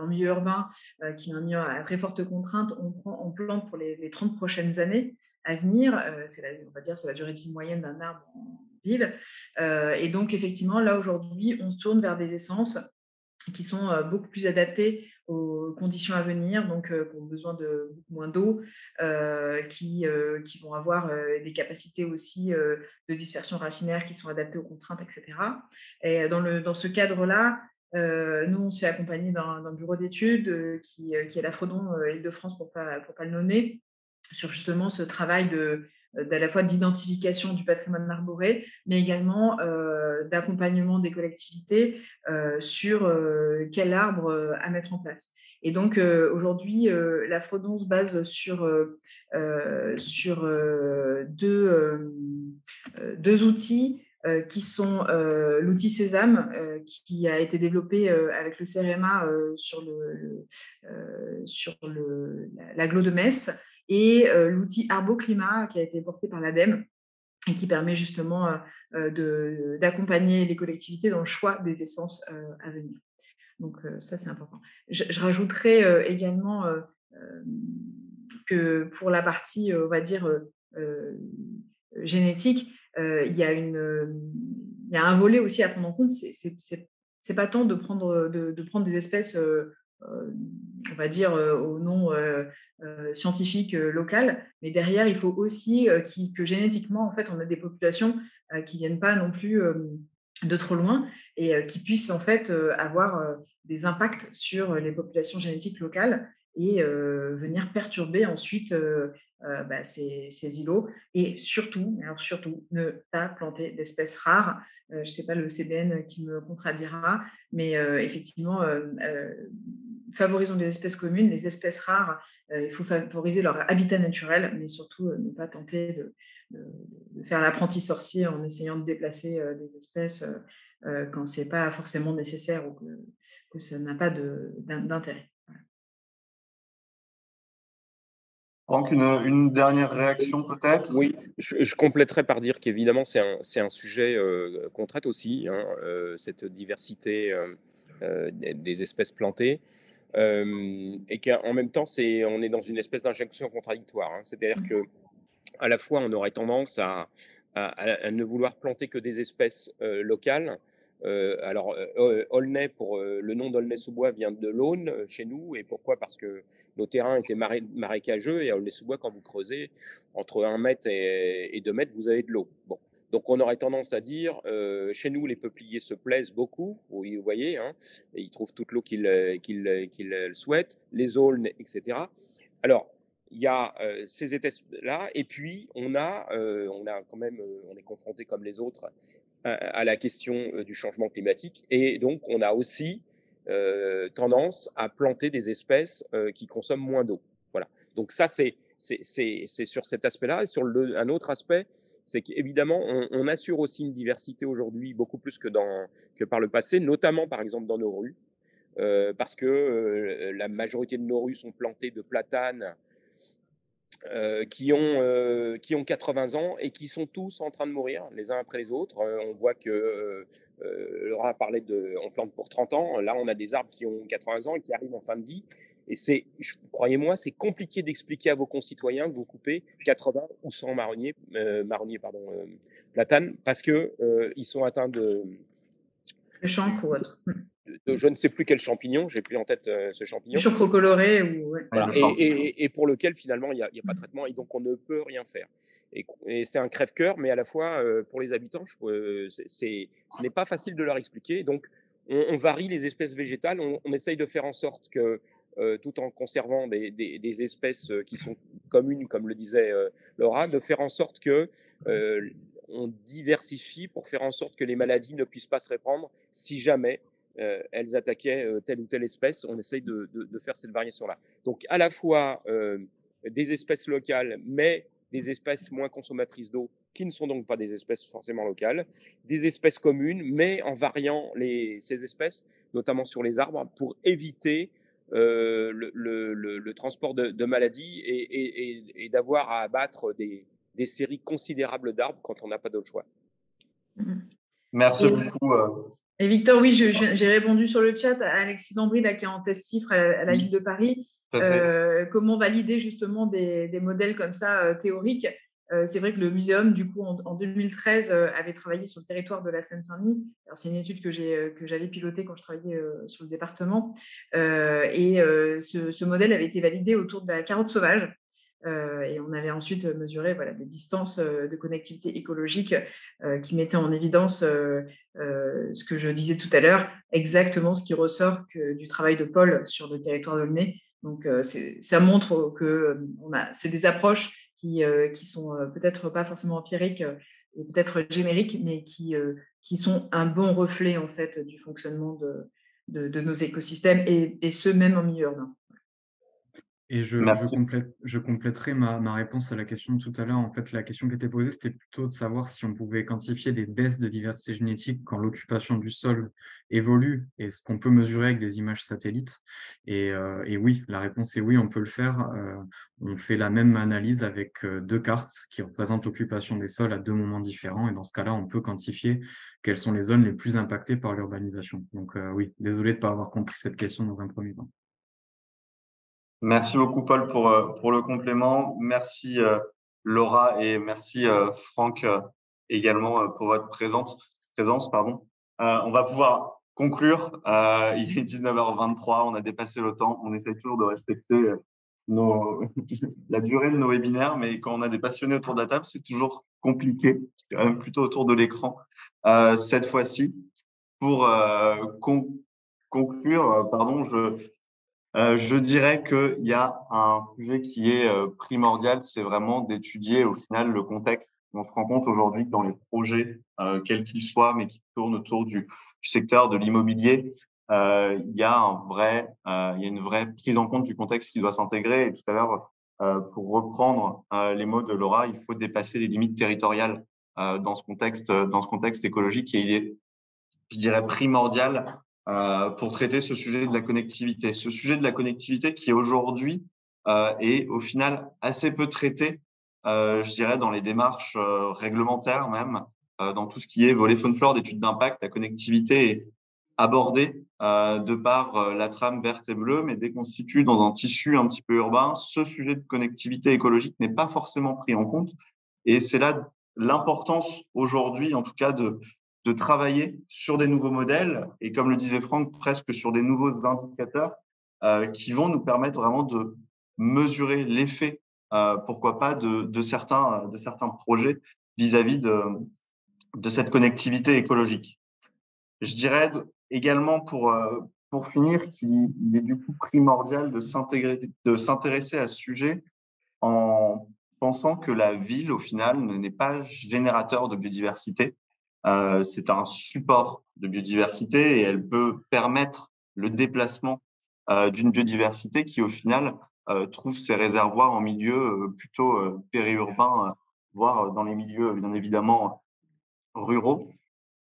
en milieu urbain qui est un milieu à très forte contrainte, on plante pour les 30 prochaines années à venir. On va dire c'est la durée de vie moyenne d'un arbre en ville. Et donc, effectivement, là, aujourd'hui, on se tourne vers des essences qui sont beaucoup plus adaptés aux conditions à venir, donc qui ont besoin de beaucoup moins d'eau, qui vont avoir des capacités aussi de dispersion racinaire qui sont adaptées aux contraintes, etc. Et dans ce cadre-là, nous, on s'est accompagné d'un bureau d'études qui est la Fredon Île-de-France, pour pas le nommer, sur justement ce travail d'à la fois d'identification du patrimoine arboré, mais également d'accompagnement des collectivités sur quel arbre à mettre en place. Et donc, aujourd'hui, la Fredon se base sur deux outils qui sont l'outil Sésame, qui a été développé avec le CEREMA sur l'agglo de Metz, et l'outil Arboclimat qui a été porté par l'ADEME et qui permet justement d'accompagner les collectivités dans le choix des essences à venir. Donc ça, c'est important. Je rajouterais également que pour la partie, on va dire, génétique, il y a un volet aussi à prendre en compte. C'est pas tant de prendre des espèces on va dire, au nom scientifique local. Mais derrière, il faut aussi que génétiquement, en fait, on a des populations qui ne viennent pas non plus de trop loin et qui puissent en fait avoir des impacts sur les populations génétiques locales et venir perturber ensuite ces îlots. Et surtout, ne pas planter d'espèces rares. Je ne sais pas le CBN qui me contradira, mais effectivement, favorisons des espèces communes. Les espèces rares, il faut favoriser leur habitat naturel, mais surtout ne pas tenter de faire l'apprenti sorcier en essayant de déplacer des espèces quand ce n'est pas forcément nécessaire ou que ça n'a pas d'intérêt. Donc, une dernière réaction peut-être? Oui, je compléterai par dire qu'évidemment, c'est un sujet qu'on traite aussi, hein, cette diversité des espèces plantées. Et qu'en même temps, on est dans une espèce d'injonction contradictoire, hein. C'est-à-dire que à la fois, on aurait tendance à ne vouloir planter que des espèces locales. Aulnay, le nom d'Aulnay-sous-Bois vient de l'Aulne chez nous. Et pourquoi? Parce que nos terrains étaient marécageux. Et à Aulnay-sous-Bois, quand vous creusez entre 1 mètre et 2 mètres, vous avez de l'eau. Bon. Donc, on aurait tendance à dire, chez nous, les peupliers se plaisent beaucoup, vous voyez, hein, et ils trouvent toute l'eau qu'ils souhaitent, les aulnes, etc. Alors, il y a ces espèces-là, et puis on a quand même, on est confronté comme les autres à la question du changement climatique, et donc on a aussi tendance à planter des espèces qui consomment moins d'eau. Voilà. Donc ça, c'est sur cet aspect-là. Et sur un autre aspect, c'est qu'évidemment, on assure aussi une diversité aujourd'hui beaucoup plus que par le passé, notamment par exemple dans nos rues, parce que la majorité de nos rues sont plantées de platanes qui ont 80 ans et qui sont tous en train de mourir les uns après les autres. On voit que Laura parlait on plante pour 30 ans. Là, on a des arbres qui ont 80 ans et qui arrivent en fin de vie. Et croyez-moi, c'est compliqué d'expliquer à vos concitoyens que vous coupez 80 ou 100 platanes, parce que ils sont atteints de chancre ou autre. Je ne sais plus quel champignon, j'ai plus en tête ce champignon. Chancre coloré ou voilà. Et pour lequel finalement il n'y a pas de traitement et donc on ne peut rien faire. Et c'est un crève-cœur, mais à la fois pour les habitants, ce n'est pas facile de leur expliquer. Donc on varie les espèces végétales, on essaye de faire en sorte que tout en conservant des espèces qui sont communes, comme le disait Laura, de faire en sorte que on diversifie pour faire en sorte que les maladies ne puissent pas se répandre si jamais elles attaquaient telle ou telle espèce. On essaye de faire cette variation-là. Donc, à la fois des espèces locales, mais des espèces moins consommatrices d'eau, qui ne sont donc pas des espèces forcément locales, des espèces communes, mais en variant ces espèces, notamment sur les arbres, pour éviter le transport de maladies et d'avoir à abattre des séries considérables d'arbres quand on n'a pas d'autre choix. Merci beaucoup. Et Victor, oui, j'ai répondu sur le chat à Alexis Dambry, qui est en test CIFRE à la ville de Paris. Comment valider justement des modèles comme ça théoriques. C'est vrai que le muséum, du coup, en 2013, avait travaillé sur le territoire de la Seine-Saint-Denis. C'est une étude que j'avais pilotée quand je travaillais sur le département. Ce modèle avait été validé autour de la carotte sauvage. Et on avait ensuite mesuré des distances de connectivité écologique qui mettaient en évidence ce que je disais tout à l'heure, exactement ce qui ressort du travail de Paul sur le territoire d'Aulnay. Donc, ça montre que c'est des approches qui sont peut-être pas forcément empiriques et peut-être génériques, mais qui sont un bon reflet en fait du fonctionnement de nos écosystèmes et ce même en milieu urbain. Et je compléterai ma réponse à la question de tout à l'heure. En fait, la question qui était posée, c'était plutôt de savoir si on pouvait quantifier des baisses de diversité génétique quand l'occupation du sol évolue et ce qu'on peut mesurer avec des images satellites. Et oui, la réponse est oui, on peut le faire. On fait la même analyse avec 2 cartes qui représentent l'occupation des sols à 2 moments différents. Et dans ce cas-là, on peut quantifier quelles sont les zones les plus impactées par l'urbanisation. Donc oui, désolé de ne pas avoir compris cette question dans un premier temps. Merci beaucoup, Paul, pour le complément. Merci, Laura, et merci, Franck, également pour votre présence. On va pouvoir conclure, il est 19h23, on a dépassé le temps. On essaye toujours de respecter la durée de nos webinaires, mais quand on a des passionnés autour de la table, c'est toujours compliqué. Je dirais même plutôt autour de l'écran cette fois-ci. Pour conclure, je dirais qu'il y a un sujet qui est primordial, c'est vraiment d'étudier au final le contexte. On se rend compte aujourd'hui que dans les projets, quels qu'ils soient, mais qui tournent autour du secteur de l'immobilier, il y a une vraie prise en compte du contexte qui doit s'intégrer. Et tout à l'heure, pour reprendre les mots de Laura, il faut dépasser les limites territoriales dans ce contexte écologique. Et il est, je dirais, primordial pour traiter ce sujet de la connectivité. Ce sujet de la connectivité qui aujourd'hui est au final assez peu traité, je dirais, dans les démarches réglementaires même, dans tout ce qui est volet Phone Floor d'études d'impact. La connectivité est abordée de par la trame verte et bleue, mais dès qu'on se situe dans un tissu un petit peu urbain, ce sujet de connectivité écologique n'est pas forcément pris en compte. Et c'est là l'importance aujourd'hui, en tout cas, de travailler sur des nouveaux modèles et, comme le disait Franck, presque sur des nouveaux indicateurs qui vont nous permettre vraiment de mesurer l'effet, pourquoi pas, de certains projets vis-à-vis de cette connectivité écologique. Je dirais également pour finir qu'il est du coup primordial de s'intéresser à ce sujet en pensant que la ville, au final, n'est pas générateur de biodiversité. C'est un support de biodiversité et elle peut permettre le déplacement d'une biodiversité qui, au final, trouve ses réservoirs en milieu plutôt périurbain, voire dans les milieux, bien évidemment, ruraux.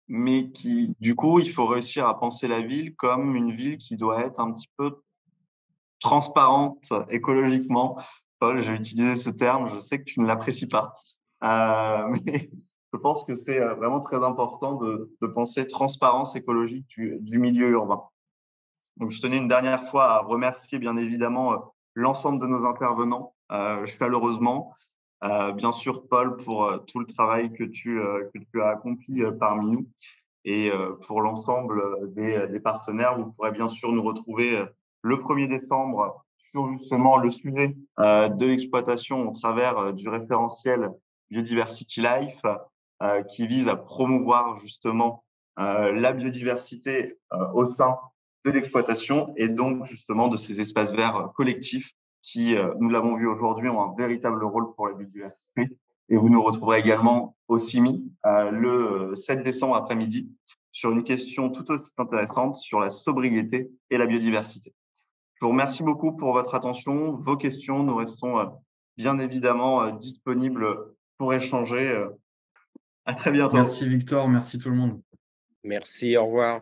Mais qui, du coup, il faut réussir à penser la ville comme une ville qui doit être un petit peu transparente écologiquement. Paul, j'ai utilisé ce terme, je sais que tu ne l'apprécies pas, mais je pense que c'est vraiment très important de penser transparence écologique du milieu urbain. Donc, je tenais une dernière fois à remercier bien évidemment l'ensemble de nos intervenants chaleureusement. Bien sûr, Paul, pour tout le travail que tu as accompli parmi nous. Et pour l'ensemble des partenaires, vous pourrez bien sûr nous retrouver le 1er décembre sur justement le sujet de l'exploitation au travers du référentiel Biodiversity Life qui vise à promouvoir justement la biodiversité au sein de l'exploitation et donc justement de ces espaces verts collectifs qui, nous l'avons vu aujourd'hui, ont un véritable rôle pour la biodiversité. Et vous nous retrouverez également au CIMI le 7 décembre après-midi sur une question tout aussi intéressante sur la sobriété et la biodiversité. Je vous remercie beaucoup pour votre attention, vos questions. Nous restons bien évidemment disponibles pour échanger. À très bientôt. Merci Victor, merci tout le monde. Merci, au revoir.